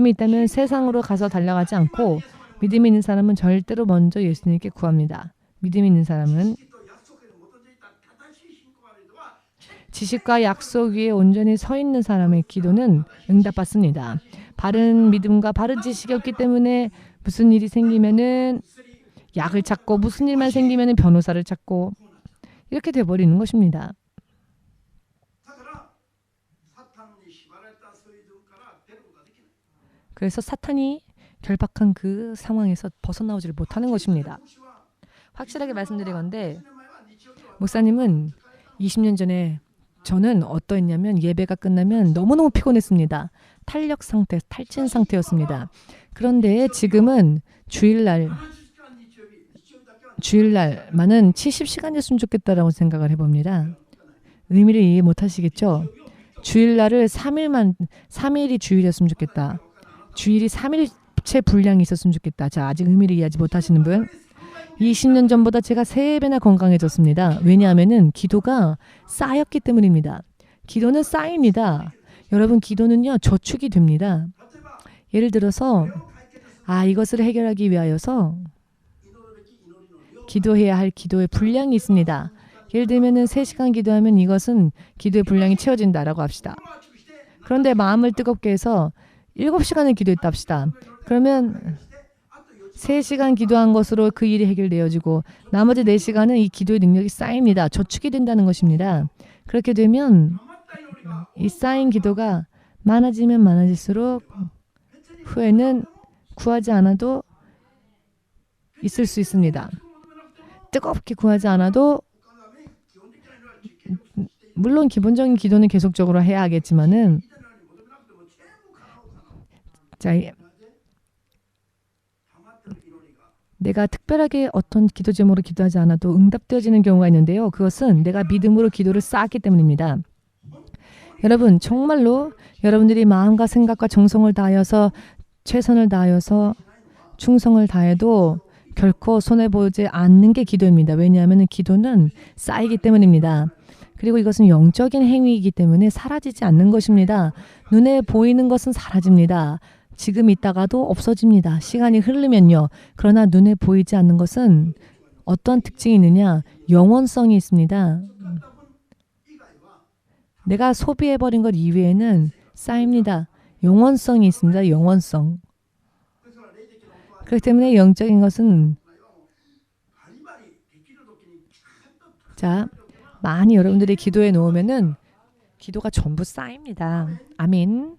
있다면 세상으로 가서 달려가지 않고 믿음이 있는 사람은 절대로 먼저 예수님께 구합니다. 믿음이 있는 사람은 지식과 약속 위에 온전히 서 있는 사람의 기도는 응답받습니다. 바른 믿음과 바른 지식이 없기 때문에 무슨 일이 생기면은 약을 찾고 무슨 일만 생기면은 변호사를 찾고 이렇게 돼버리는 것입니다. 그래서 사탄이 결박한 그 상황에서 벗어나오지를 못하는 것입니다. 확실하게 말씀드리건데 목사님은 20년 전에 저는 어떠했냐면 예배가 끝나면 너무너무 피곤했습니다. 탄력 상태, 탈진 상태였습니다. 그런데 지금은 주일날만은 70시간이었으면 좋겠다라고 생각을 해봅니다. 의미를 이해 못하시겠죠? 주일날을 3일이 주일이었으면 좋겠다. 주일이 3일째 분량이 있었으면 좋겠다. 자, 아직 의미를 이해하지 못하시는 분. 20년 전보다 제가 3배나 건강해졌습니다. 왜냐하면 기도가 쌓였기 때문입니다. 기도는 쌓입니다. 여러분, 기도는요, 저축이 됩니다. 예를 들어서 이것을 해결하기 위하여서 기도해야 할 기도의 분량이 있습니다. 예를 들면 3시간 기도하면 이것은 기도의 분량이 채워진다라고 합시다. 그런데 마음을 뜨겁게 해서 7시간을 기도했다 합시다. 그러면 3시간 기도한 것으로 그 일이 해결되어지고 나머지 4시간은 이 기도의 능력이 쌓입니다. 저축이 된다는 것입니다. 그렇게 되면 이 쌓인 기도가 많아지면 많아질수록 후에는 구하지 않아도 있을 수 있습니다. 뜨겁게 구하지 않아도 물론 기본적인 기도는 계속적으로 해야 하겠지만은 자, 내가 특별하게 어떤 기도 제목으로 기도하지 않아도 응답되어지는 경우가 있는데요. 그것은 내가 믿음으로 기도를 쌓았기 때문입니다. 여러분, 정말로 여러분들이 마음과 생각과 정성을 다하여서 최선을 다하여서 충성을 다해도 결코 손해보지 않는 게 기도입니다. 왜냐하면 기도는 쌓이기 때문입니다. 그리고 이것은 영적인 행위이기 때문에 사라지지 않는 것입니다. 눈에 보이는 것은 사라집니다. 지금 있다가도 없어집니다. 시간이 흐르면요. 그러나 눈에 보이지 않는 것은 어떤 특징이 있느냐? 영원성이 있습니다. 내가 소비해버린 것 이외에는 쌓입니다. 영원성이 있습니다. 영원성. 그렇기 때문에 영적인 것은 자, 많이 여러분들이 기도해 놓으면은 기도가 전부 쌓입니다. 아멘.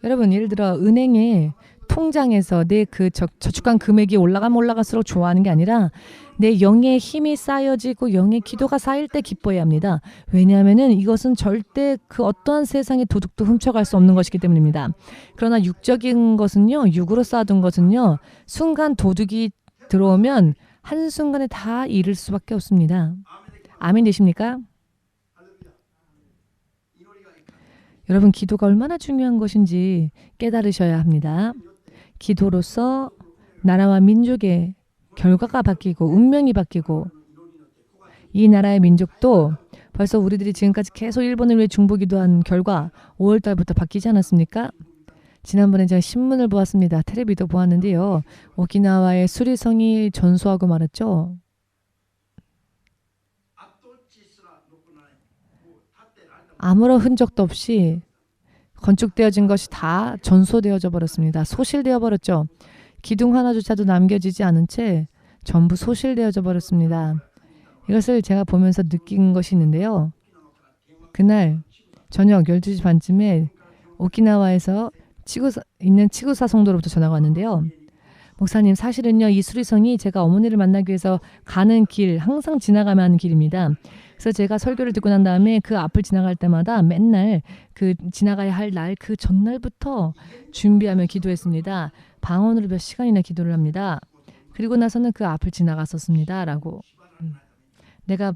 여러분, 예를 들어 은행에 통장에서 내 그 저축한 금액이 올라가면 올라갈수록 좋아하는 게 아니라 내 영의 힘이 쌓여지고 영의 기도가 쌓일 때 기뻐해야 합니다. 왜냐하면은 이것은 절대 그 어떠한 세상의 도둑도 훔쳐갈 수 없는 것이기 때문입니다. 그러나 육적인 것은요, 육으로 쌓아둔 것은요, 순간 도둑이 들어오면 한순간에 다 잃을 수밖에 없습니다. 아멘 되십니까? 여러분, 기도가 얼마나 중요한 것인지 깨달으셔야 합니다. 기도로서 나라와 민족의 결과가 바뀌고 운명이 바뀌고 이 나라의 민족도 벌써 우리들이 지금까지 계속 일본을 위해 중보기도한 결과 5월 달부터 바뀌지 않았습니까? 지난번에 제가 신문을 보았습니다. 텔레비도 보았는데요. 오키나와의 수리성이 전소하고 말았죠. 아무런 흔적도 없이 건축되어진 것이 다 전소되어져 버렸습니다. 소실되어 버렸죠. 기둥 하나조차도 남겨지지 않은 채 전부 소실되어져 버렸습니다. 이것을 제가 보면서 느낀 것이 있는데요. 그날 저녁 12시 반쯤에 오키나와에서 있는 치구사 성도로부터 전화가 왔는데요. 목사님, 사실은요, 이 수리성이 제가 어머니를 만나기 위해서 가는 길, 항상 지나가면 하는 길입니다. 그래서 제가 설교를 듣고 난 다음에 그 앞을 지나갈 때마다 맨날 그 지나가야 할 날 그 전날부터 준비하며 기도했습니다. 방언으로 몇 시간이나 기도를 합니다. 그리고 나서는 그 앞을 지나갔었습니다. 라고. 내가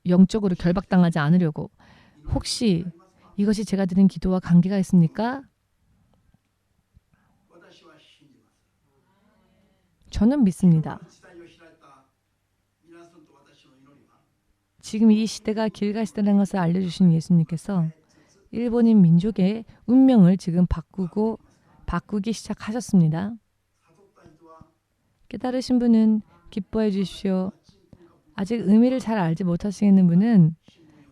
영적으로 결박당하지 않으려고. 혹시 이것이 제가 드린 기도와 관계가 있습니까? 저는 믿습니다. 지금 이 시대가 길가 시대라는 것을 알려주신 예수님께서 일본인 민족의 운명을 지금 바꾸기 시작하셨습니다. 깨달으신 분은 기뻐해 주십시오. 아직 의미를 잘 알지 못하시는 분은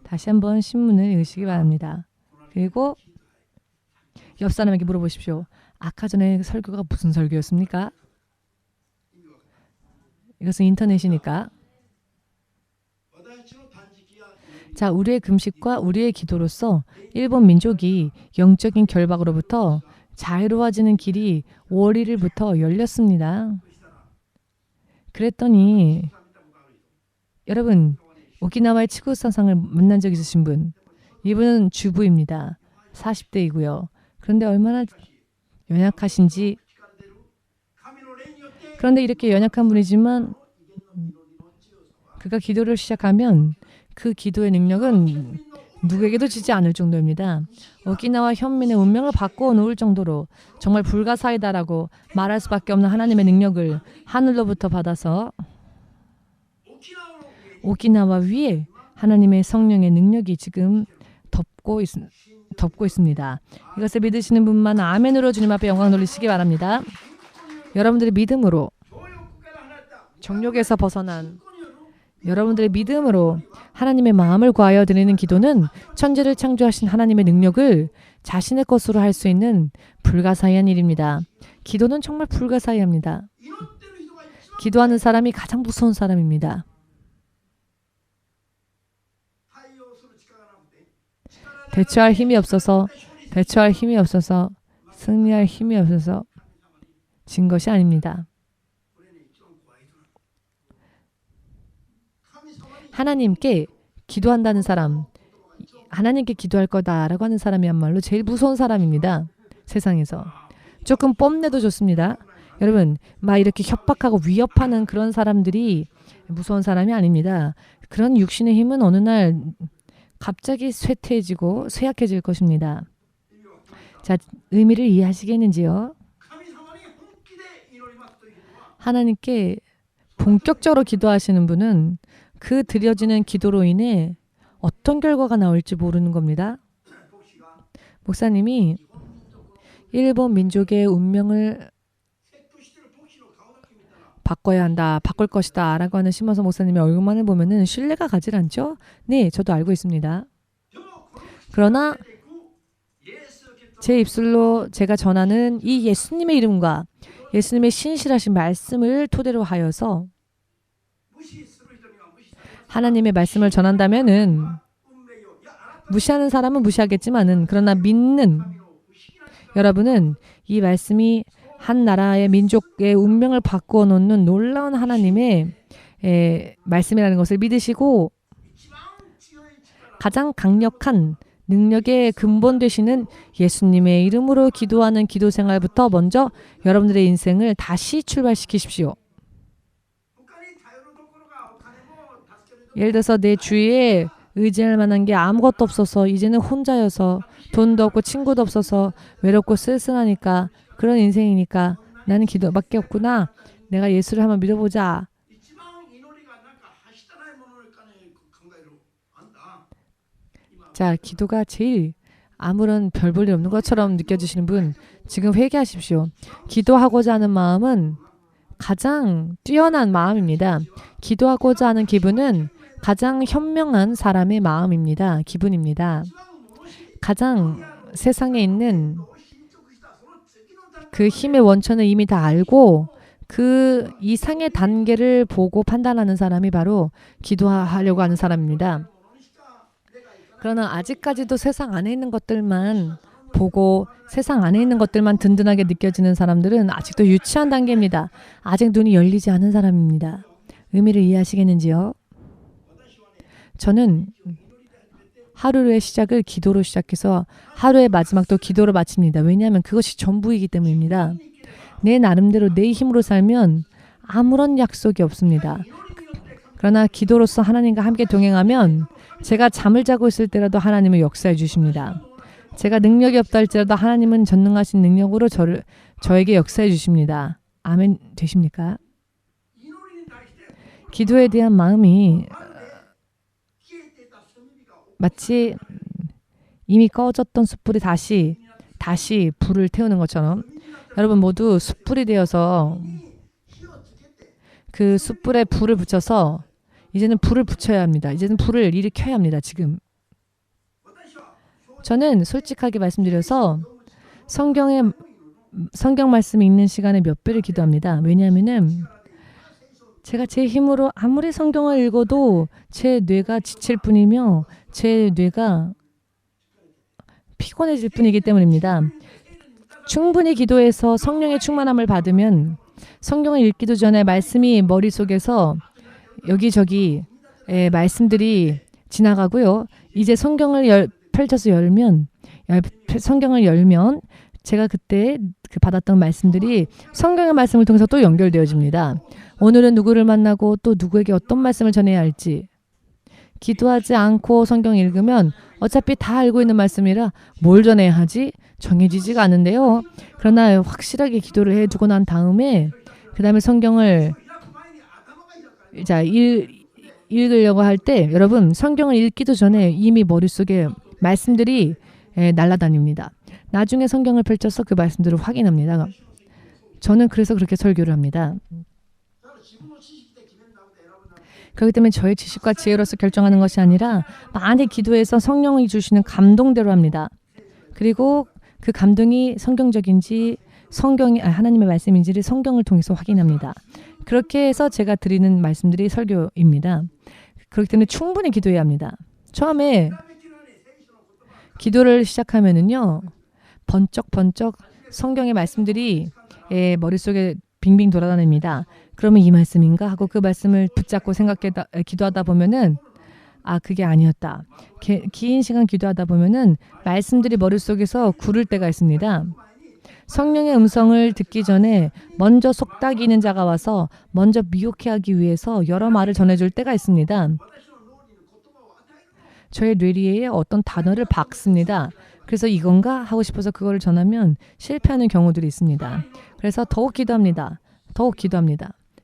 다시 한번 신문을 읽으시기 바랍니다. 그리고 옆 사람에게 물어보십시오. 아까 전에 설교가 무슨 설교였습니까? 이것은 인터넷이니까. 자, 우리의 금식과 우리의 기도로서 일본 민족이 영적인 결박으로부터 자유로워지는 길이 5월 1일부터 열렸습니다. 그랬더니 여러분, 오키나와의 치구사상을 만난 적 있으신 분, 이분은 주부입니다. 40대이고요. 그런데 얼마나 연약하신지. 그런데 이렇게 연약한 분이지만 그가 기도를 시작하면 그 기도의 능력은 누구에게도 지지 않을 정도입니다. 오키나와 현민의 운명을 바꾸어 놓을 정도로 정말 불가사의다라고 말할 수밖에 없는 하나님의 능력을 하늘로부터 받아서 오키나와 위에 하나님의 성령의 능력이 지금 덮고 있습니다. 이것을 믿으시는 분만 아멘으로 주님 앞에 영광 돌리시기 바랍니다. 여러분들의 믿음으로 정욕에서 벗어난 여러분들의 믿음으로 하나님의 마음을 구하여 드리는 기도는 천지를 창조하신 하나님의 능력을 자신의 것으로 할 수 있는 불가사의한 일입니다. 기도는 정말 불가사의합니다. 기도하는 사람이 가장 무서운 사람입니다. 대처할 힘이 없어서 승리할 힘이 없어서 진 것이 아닙니다. 하나님께 기도한다는 사람, 하나님께 기도할 거다라고 하는 사람이야말로 제일 무서운 사람입니다. 세상에서. 조금 뽐내도 좋습니다. 여러분, 막 이렇게 협박하고 위협하는 그런 사람들이 무서운 사람이 아닙니다. 그런 육신의 힘은 어느 날 갑자기 쇠퇴해지고 쇠약해질 것입니다. 자, 의미를 이해하시겠는지요? 하나님께 본격적으로 기도하시는 분은 그 드려지는 기도로 인해 어떤 결과가 나올지 모르는 겁니다. 목사님이 일본 민족의 운명을 바꿔야 한다, 바꿀 것이다 라고 하는 심원서 목사님의 얼굴만을 보면은 신뢰가 가질 않죠? 네, 저도 알고 있습니다. 그러나 제 입술로 제가 전하는 이 예수님의 이름과 예수님의 신실하신 말씀을 토대로 하여서 하나님의 말씀을 전한다면은 무시하는 사람은 무시하겠지만은 그러나 믿는 여러분은 이 말씀이 한 나라의 민족의 운명을 바꾸어 놓는 놀라운 하나님의 말씀이라는 것을 믿으시고 가장 강력한 능력의 근본 되시는 예수님의 이름으로 기도하는 기도 생활부터 먼저 여러분들의 인생을 다시 출발시키십시오. 예를 들어서 내 주위에 의지할 만한 게 아무것도 없어서 이제는 혼자여서 돈도 없고 친구도 없어서 외롭고 쓸쓸하니까 그런 인생이니까 나는 기도밖에 없구나. 내가 예수를 한번 믿어보자. 자, 기도가 제일 아무런 별 볼 일 없는 것처럼 느껴지시는 분 지금 회개하십시오. 기도하고자 하는 마음은 가장 뛰어난 마음입니다. 기도하고자 하는 기분은 가장 현명한 사람의 마음입니다. 기분입니다. 가장 세상에 있는 그 힘의 원천을 이미 다 알고 그 이상의 단계를 보고 판단하는 사람이 바로 기도하려고 하는 사람입니다. 그러나 아직까지도 세상 안에 있는 것들만 보고 세상 안에 있는 것들만 든든하게 느껴지는 사람들은 아직도 유치한 단계입니다. 아직 눈이 열리지 않은 사람입니다. 의미를 이해하시겠는지요? 저는 하루의 시작을 기도로 시작해서 하루의 마지막도 기도로 마칩니다. 왜냐하면 그것이 전부이기 때문입니다. 내 나름대로 내 힘으로 살면 아무런 약속이 없습니다. 그러나 기도로서 하나님과 함께 동행하면 제가 잠을 자고 있을 때라도 하나님은 역사해 주십니다. 제가 능력이 없다 할지라도 하나님은 전능하신 능력으로 저에게 역사해 주십니다. 아멘 되십니까? 기도에 대한 마음이 마치 이미 꺼졌던 숯불이 다시 불을 태우는 것처럼 여러분 모두 숯불이 되어서 그 숯불에 불을 붙여서 이제는 불을 붙여야 합니다. 이제는 불을 일으켜야 합니다. 지금 저는 솔직하게 말씀드려서 성경 말씀 읽는 시간에 몇 배를 기도합니다. 왜냐하면은 제가 제 힘으로 아무리 성경을 읽어도 제 뇌가 지칠 뿐이며 제 뇌가 피곤해질 뿐이기 때문입니다. 충분히 기도해서 성령의 충만함을 받으면 성경을 읽기도 전에 말씀이 머릿속에서 여기저기 말씀들이 지나가고요. 이제 성경을 펼쳐서 성경을 열면 제가 그때 받았던 말씀들이 성경의 말씀을 통해서 또 연결되어집니다. 오늘은 누구를 만나고 또 누구에게 어떤 말씀을 전해야 할지 기도하지 않고 성경 읽으면 어차피 다 알고 있는 말씀이라 뭘 전해야 하지? 정해지지가 않은데요. 그러나 확실하게 기도를 해두고 난 다음에 그 다음에 성경을 읽으려고 할 때 여러분 성경을 읽기도 전에 이미 머릿속에 말씀들이 날아다닙니다. 나중에 성경을 펼쳐서 그 말씀들을 확인합니다. 저는 그래서 그렇게 설교를 합니다. 그렇기 때문에 저의 지식과 지혜로서 결정하는 것이 아니라 많이 기도해서 성령이 주시는 감동대로 합니다. 그리고 그 감동이 성경적인지 하나님의 말씀인지를 성경을 통해서 확인합니다. 그렇게 해서 제가 드리는 말씀들이 설교입니다. 그렇기 때문에 충분히 기도해야 합니다. 처음에 기도를 시작하면은요, 번쩍번쩍 성경의 말씀들이 머릿속에 빙빙 돌아다닙니다. 그러면 이 말씀인가 하고 그 말씀을 붙잡고 기도하다 보면은 그게 아니었다. 긴 시간 기도하다 보면은 말씀들이 머릿속에서 구를 때가 있습니다. 성령의 음성을 듣기 전에 먼저 속닥이는 자가 와서 먼저 미혹해 하기 위해서 여러 말을 전해줄 때가 있습니다. 저의 뇌리에 어떤 단어를 박습니다. 그래서 이건가 하고 싶어서 그거를 전하면 실패하는 경우들이 있습니다. 그래서 더욱 기도합니다.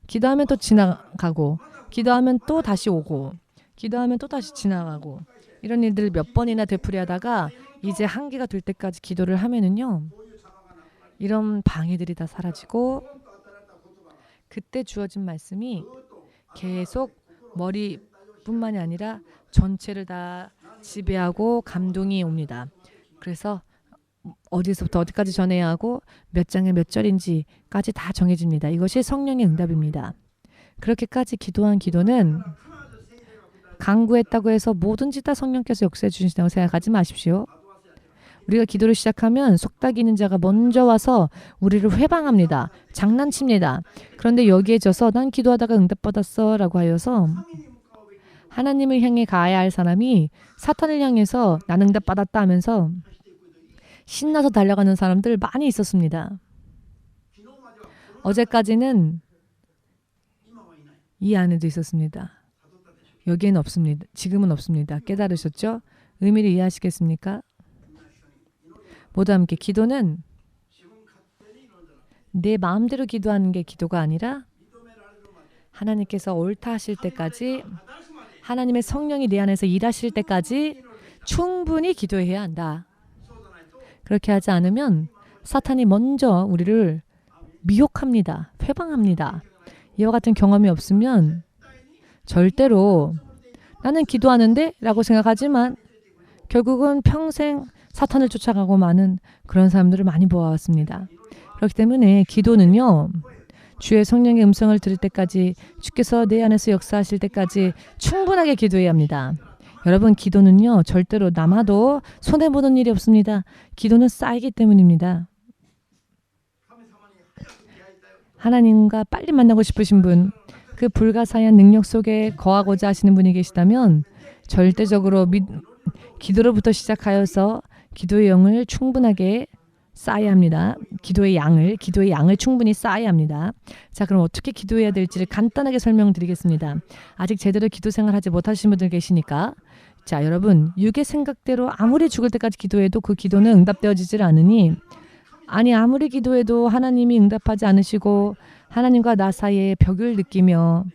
기도하면 또 지나가고, 기도하면 또 다시 오고, 기도하면 또 다시 지나가고, 이런 일들을 몇 번이나 되풀이하다가 이제 한계가 될 때까지 기도를 하면은요, 이런 방해들이 다 사라지고 그때 주어진 말씀이 계속 머리뿐만이 아니라 전체를 다 지배하고 감동이 옵니다. 그래서 어디서부터 어디까지 전해야 하고 몇 장에 몇 절인지까지 다 정해집니다. 이것이 성령의 응답입니다. 그렇게까지 기도한 기도는 강구했다고 해서 뭐든지 다 성령께서 역사해 주신다고 생각하지 마십시오. 우리가 기도를 시작하면 속닥이는 자가 먼저 와서 우리를 회방합니다. 장난칩니다. 그런데 여기에 져서 난 기도하다가 응답받았어 라고 하여서 하나님을 향해 가야 할 사람이 사탄을 향해서 난 응답받았다 하면서 신나서 달려가는 사람들 많이 있었습니다. 어제까지는 이 안에도 있었습니다. 여기에는 없습니다. 지금은 없습니다. 깨달으셨죠? 의미를 이해하시겠습니까? 모두 함께 기도는 내 마음대로 기도하는 게 기도가 아니라 하나님께서 옳다 하실 때까지 하나님의 성령이 내 안에서 일하실 때까지 충분히 기도해야 한다. 그렇게 하지 않으면 사탄이 먼저 우리를 미혹합니다. 회방합니다. 이와 같은 경험이 없으면 절대로 나는 기도하는데? 라고 생각하지만 결국은 평생 사탄을 쫓아가고 마는 그런 사람들을 많이 보아왔습니다. 그렇기 때문에 기도는요. 주의 성령의 음성을 들을 때까지 주께서 내 안에서 역사하실 때까지 충분하게 기도해야 합니다. 여러분 기도는요. 절대로 남아도 손해보는 일이 없습니다. 기도는 쌓이기 때문입니다. 하나님과 빨리 만나고 싶으신 분, 그 불가사의한 능력 속에 거하고자 하시는 분이 계시다면 절대적으로 기도로부터 시작하여서 기도의 영을 충분하게 쌓아야 합니다. 기도의 양을 충분히 쌓아야 합니다. 자, 그럼 어떻게 기도해야 될지를 간단하게 설명드리겠습니다. 아직 제대로 기도 생활하지 못하신 분들 계시니까 자, 여러분 육의 생각대로 아무리 죽을 때까지 기도해도 그 기도는 응답되어지질 않으니 아무리 기도해도 하나님이 응답하지 않으시고 하나님과 나 사이에 벽을 느끼며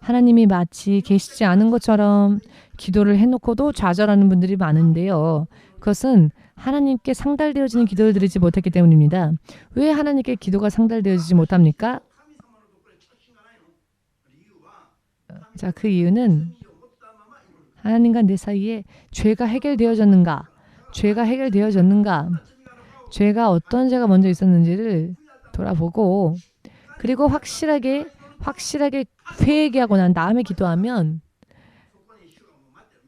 하나님이 마치 계시지 않은 것처럼 기도를 해놓고도 좌절하는 분들이 많은데요. 그것은 하나님께 상달되어지는 기도를 드리지 못했기 때문입니다. 왜 하나님께 기도가 상달되어지지 못합니까? 자, 그 이유는 하나님과 내 사이에 죄가 해결되어졌는가? 죄가 해결되어졌는가? 죄가 어떤 죄가 먼저 있었는지를 돌아보고 그리고 확실하게 회개하고 난 다음에 기도하면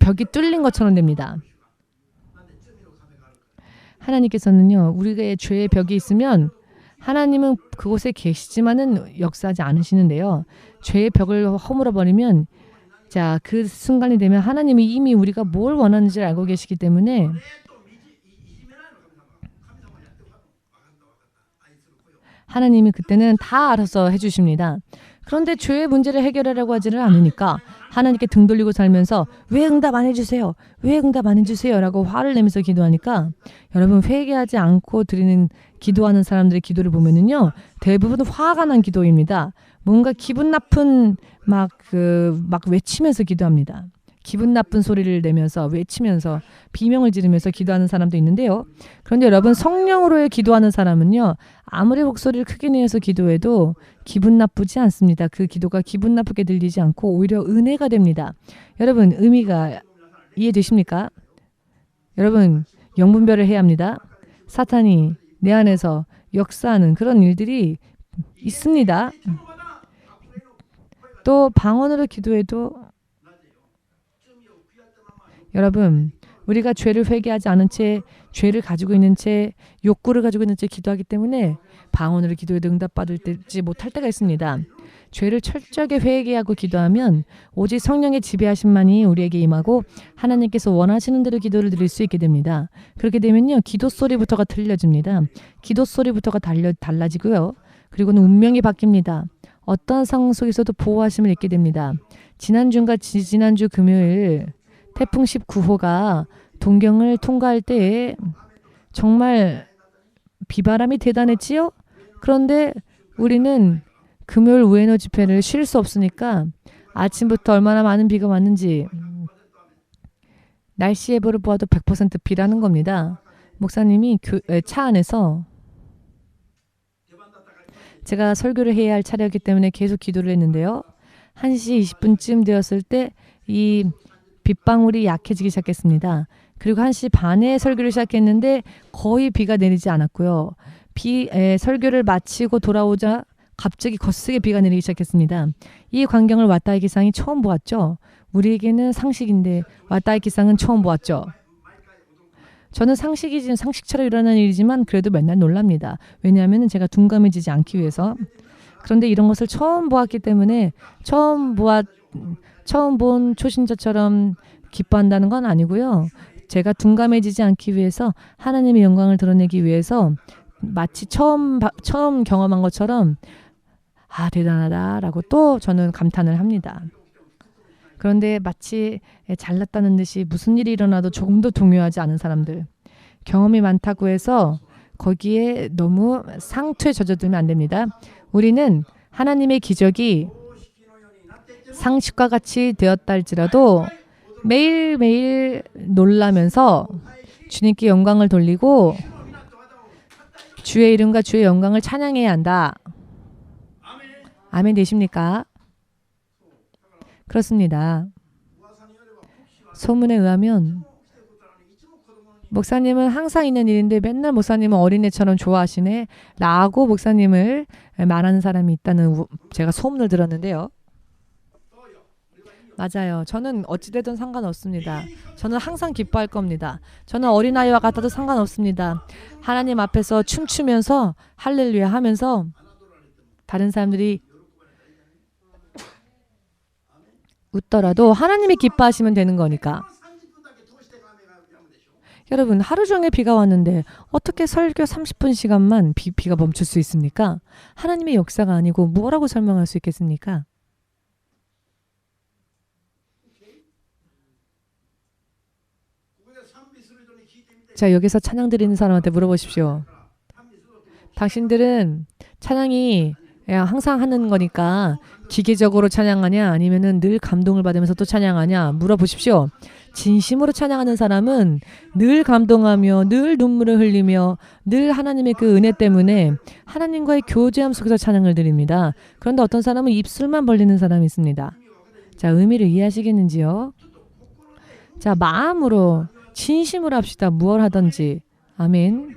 벽이 뚫린 것처럼 됩니다. 하나님께서는요, 우리의 죄의 벽이 있으면 하나님은 그곳에 계시지만은 역사하지 않으시는데요. 죄의 벽을 허물어 버리면 자, 그 순간이 되면 하나님이 이미 우리가 뭘 원하는지를 알고 계시기 때문에 하나님이 그때는 다 알아서 해주십니다. 그런데 죄의 문제를 해결하려고 하지를 않으니까 하나님께 등 돌리고 살면서 왜 응답 안 해주세요? 왜 응답 안 해주세요? 라고 화를 내면서 기도하니까 여러분 회개하지 않고 드리는 기도하는 사람들의 기도를 보면은요 대부분 화가 난 기도입니다. 뭔가 기분 나쁜 막 외치면서 기도합니다. 기분 나쁜 소리를 내면서 외치면서 비명을 지르면서 기도하는 사람도 있는데요. 그런데 여러분 성령으로의 기도하는 사람은요. 아무리 목소리를 크게 내어서 기도해도 기분 나쁘지 않습니다. 그 기도가 기분 나쁘게 들리지 않고 오히려 은혜가 됩니다. 여러분 의미가 이해되십니까? 여러분 영분별을 해야 합니다. 사탄이 내 안에서 역사하는 그런 일들이 있습니다. 또 방언으로 기도해도 여러분 우리가 죄를 회개하지 않은 채 죄를 가지고 있는 채 욕구를 가지고 있는 채 기도하기 때문에 방언으로 기도해도 응답받지 못할 때가 있습니다. 죄를 철저하게 회개하고 기도하면 오직 성령의 지배하심만이 우리에게 임하고 하나님께서 원하시는 대로 기도를 드릴 수 있게 됩니다. 그렇게 되면요. 기도 소리부터가 들려집니다. 기도 소리부터가 달라지고요. 그리고는 운명이 바뀝니다. 어떠한 상황 속에서도 보호하심을 잊게 됩니다. 지난주인가 지난주 금요일 태풍 19호가 동경을 통과할 때에 정말 비바람이 대단했지요? 그런데 우리는 금요일 우에노 집회를 쉴 수 없으니까 아침부터 얼마나 많은 비가 왔는지 날씨 예보를 보아도 100% 비라는 겁니다. 목사님이 차 안에서 제가 설교를 해야 할 차례였기 때문에 계속 기도를 했는데요. 1시 20분쯤 되었을 때 이 빗방울이 약해지기 시작했습니다. 그리고 1시 반에 설교를 시작했는데 거의 비가 내리지 않았고요. 설교를 마치고 돌아오자 갑자기 거세게 비가 내리기 시작했습니다. 이 광경을 왓다이 기상이 처음 보았죠. 우리에게는 상식인데 왓다이 기상은 처음 보았죠. 저는 상식처럼 일어나는 일이지만 그래도 맨날 놀랍니다. 왜냐하면 제가 둔감해지지 않기 위해서. 그런데 이런 것을 처음 보았기 때문에 처음 본 초신자처럼 기뻐한다는 건 아니고요. 제가 둔감해지지 않기 위해서 하나님의 영광을 드러내기 위해서 마치 처음 경험한 것처럼 대단하다라고 또 저는 감탄을 합니다. 그런데 마치 잘났다는 듯이 무슨 일이 일어나도 조금도 동요하지 않은 사람들. 경험이 많다고 해서 거기에 너무 상투에 젖어들면 안 됩니다. 우리는 하나님의 기적이 상식과 같이 되었다 할지라도 매일매일 놀라면서 주님께 영광을 돌리고 주의 이름과 주의 영광을 찬양해야 한다. 아멘 되십니까? 그렇습니다. 소문에 의하면 목사님은 항상 있는 일인데 맨날 목사님은 어린애처럼 좋아하시네 라고 목사님을 말하는 사람이 있다는 제가 소문을 들었는데요. 맞아요. 저는 어찌되든 상관없습니다. 저는 항상 기뻐할 겁니다. 저는 어린아이와 같아도 상관없습니다. 하나님 앞에서 춤추면서 할렐루야 하면서 다른 사람들이 웃더라도 하나님이 기뻐하시면 되는 거니까. 여러분 하루 종일 비가 왔는데 어떻게 설교 30분 시간만 비가 멈출 수 있습니까? 하나님의 역사가 아니고 뭐라고 설명할 수 있겠습니까? 자, 여기서 찬양 드리는 사람한테 물어보십시오. 당신들은 찬양이 항상 하는 거니까 기계적으로 찬양하냐 아니면은 늘 감동을 받으면서 또 찬양하냐 물어보십시오. 진심으로 찬양하는 사람은 늘 감동하며 늘 눈물을 흘리며 늘 하나님의 그 은혜 때문에 하나님과의 교제함 속에서 찬양을 드립니다. 그런데 어떤 사람은 입술만 벌리는 사람이 있습니다. 자, 의미를 이해하시겠는지요? 자, 마음으로 진심으로 합시다. 무엇 하든지. 아멘.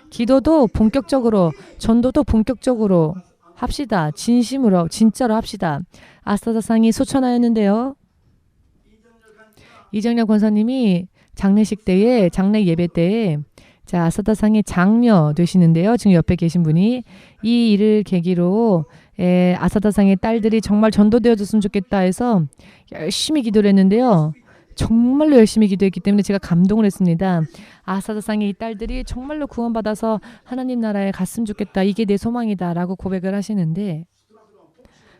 기도도 본격적으로, 전도도 본격적으로 합시다. 진심으로, 진짜로 합시다. 아스타다상이 소천하였는데요. 이정렬 권사님이 장례식 때에, 장례 예배 때에 자, 아스타다상의 장녀 되시는데요. 지금 옆에 계신 분이 이 일을 계기로 아스타다상의 딸들이 정말 전도되어줬으면 좋겠다 해서 열심히 기도를 했는데요. 정말로 열심히 기도했기 때문에 제가 감동을 했습니다. 아스타다상의 이 딸들이 정말로 구원받아서 하나님 나라에 갔으면 좋겠다. 이게 내 소망이다 라고 고백을 하시는데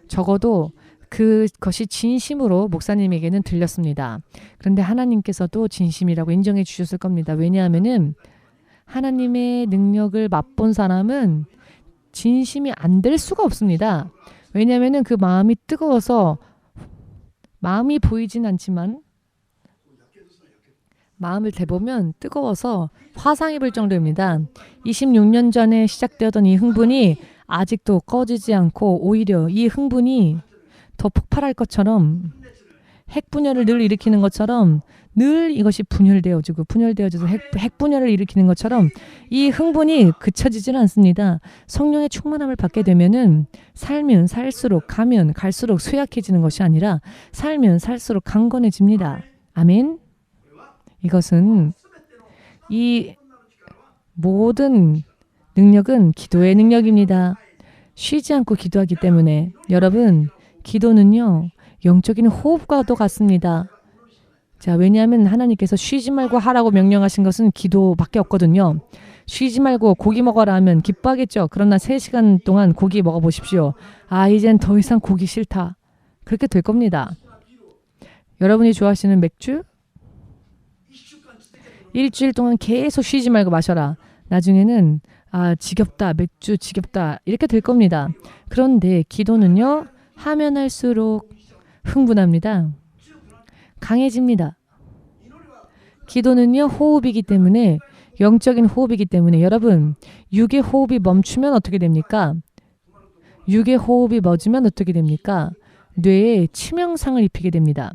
적어도 그것이 진심으로 목사님에게는 들렸습니다. 그런데 하나님께서도 진심이라고 인정해 주셨을 겁니다. 왜냐하면은 하나님의 능력을 맛본 사람은 진심이 안 될 수가 없습니다. 왜냐하면은 그 마음이 뜨거워서 마음이 보이진 않지만 마음을 대보면 뜨거워서 화상 입을 정도입니다. 26년 전에 시작되었던 이 흥분이 아직도 꺼지지 않고 오히려 이 흥분이 더 폭발할 것처럼 핵분열을 늘 일으키는 것처럼 늘 이것이 분열되어지고 분열되어져서 핵분열을 일으키는 것처럼 이 흥분이 그쳐지질 않습니다. 성령의 충만함을 받게 되면은 살면 살수록 가면 갈수록 쇠약해지는 것이 아니라 살면 살수록 강건해집니다. 아멘. 이것은 이 모든 능력은 기도의 능력입니다. 쉬지 않고 기도하기 때문에 여러분 기도는요 영적인 호흡과도 같습니다. 자, 왜냐하면 하나님께서 쉬지 말고 하라고 명령하신 것은 기도밖에 없거든요. 쉬지 말고 고기 먹어라 하면 기뻐하겠죠. 그러나 3시간 동안 고기 먹어보십시오. 아, 이젠 더 이상 고기 싫다. 그렇게 될 겁니다. 여러분이 좋아하시는 맥주? 일주일 동안 계속 쉬지 말고 마셔라. 나중에는 아, 지겹다. 맥주 지겹다. 이렇게 될 겁니다. 그런데 기도는요. 하면 할수록 흥분합니다. 강해집니다. 기도는요. 호흡이기 때문에 영적인 호흡이기 때문에 여러분 육의 호흡이 멈추면 어떻게 됩니까? 육의 호흡이 멎으면 어떻게 됩니까? 뇌에 치명상을 입히게 됩니다.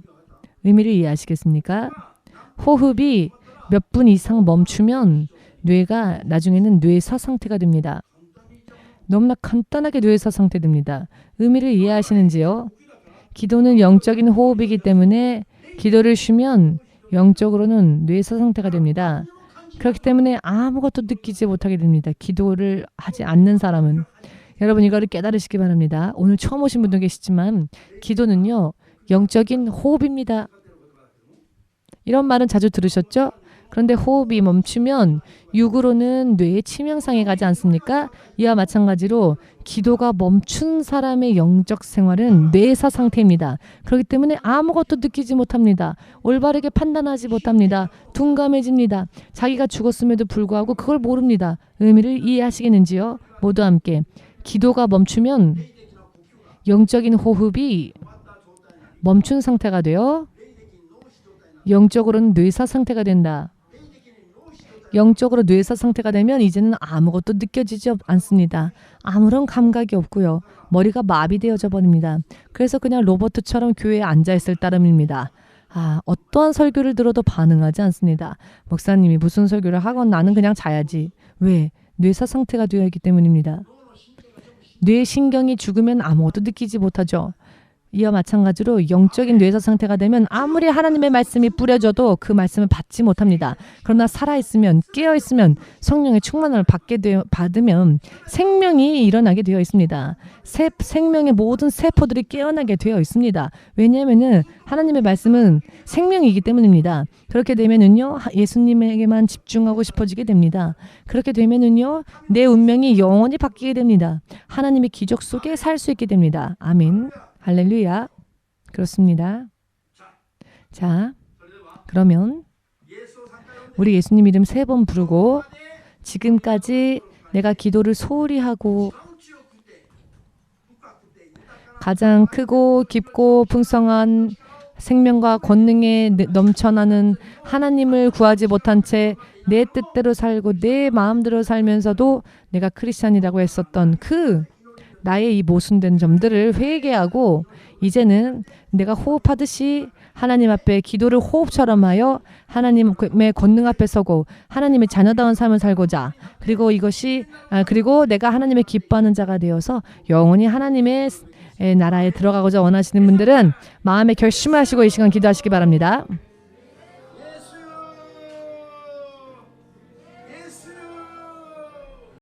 의미를 이해하시겠습니까? 호흡이 몇 분 이상 멈추면 뇌가 나중에는 뇌사 상태가 됩니다. 너무나 간단하게 뇌사 상태 됩니다. 의미를 이해하시는지요? 기도는 영적인 호흡이기 때문에 기도를 쉬면 영적으로는 뇌사 상태가 됩니다. 그렇기 때문에 아무것도 느끼지 못하게 됩니다. 기도를 하지 않는 사람은. 여러분 이거를 깨달으시기 바랍니다. 오늘 처음 오신 분도 계시지만 기도는요. 영적인 호흡입니다. 이런 말은 자주 들으셨죠? 그런데 호흡이 멈추면 육으로는 뇌에 치명상에 가지 않습니까? 이와 마찬가지로 기도가 멈춘 사람의 영적 생활은 뇌사 상태입니다. 그렇기 때문에 아무것도 느끼지 못합니다. 올바르게 판단하지 못합니다. 둔감해집니다. 자기가 죽었음에도 불구하고 그걸 모릅니다. 의미를 이해하시겠는지요? 모두 함께. 기도가 멈추면 영적인 호흡이 멈춘 상태가 되어 영적으로는 뇌사 상태가 된다. 영적으로 뇌사 상태가 되면 이제는 아무것도 느껴지지 않습니다. 아무런 감각이 없고요. 머리가 마비되어져 버립니다. 그래서 그냥 로버트처럼 교회에 앉아있을 따름입니다. 아, 어떠한 설교를 들어도 반응하지 않습니다. 목사님이 무슨 설교를 하건 나는 그냥 자야지. 왜? 뇌사 상태가 되어 있기 때문입니다. 뇌 신경이 죽으면 아무것도 느끼지 못하죠. 이와 마찬가지로 영적인 뇌사 상태가 되면 아무리 하나님의 말씀이 뿌려져도 그 말씀을 받지 못합니다. 그러나 살아있으면 깨어있으면 성령의 충만함을 받으면 생명이 일어나게 되어 있습니다. 생명의 모든 세포들이 깨어나게 되어 있습니다. 왜냐하면 하나님의 말씀은 생명이기 때문입니다. 그렇게 되면은요 예수님에게만 집중하고 싶어지게 됩니다. 그렇게 되면은요 내 운명이 영원히 바뀌게 됩니다. 하나님의 기적 속에 살 수 있게 됩니다. 아멘. 할렐루야. 그렇습니다. 자, 그러면 우리 예수님 이름 3번 부르고 지금까지 내가 기도를 소홀히 하고 가장 크고 깊고 풍성한 생명과 권능에 넘쳐나는 하나님을 구하지 못한 채 내 뜻대로 살고 내 마음대로 살면서도 내가 크리스찬이라고 했었던 그 나의 이 모순된 점들을 회개하고 이제는 내가 호흡하듯이 하나님 앞에 기도를 호흡처럼 하여 하나님의 권능 앞에 서고 하나님의 자녀다운 삶을 살고자 그리고 내가 하나님의 기뻐하는 자가 되어서 영원히 하나님의 나라에 들어가고자 원하시는 분들은 마음에 결심을 하시고 이 시간 기도하시기 바랍니다.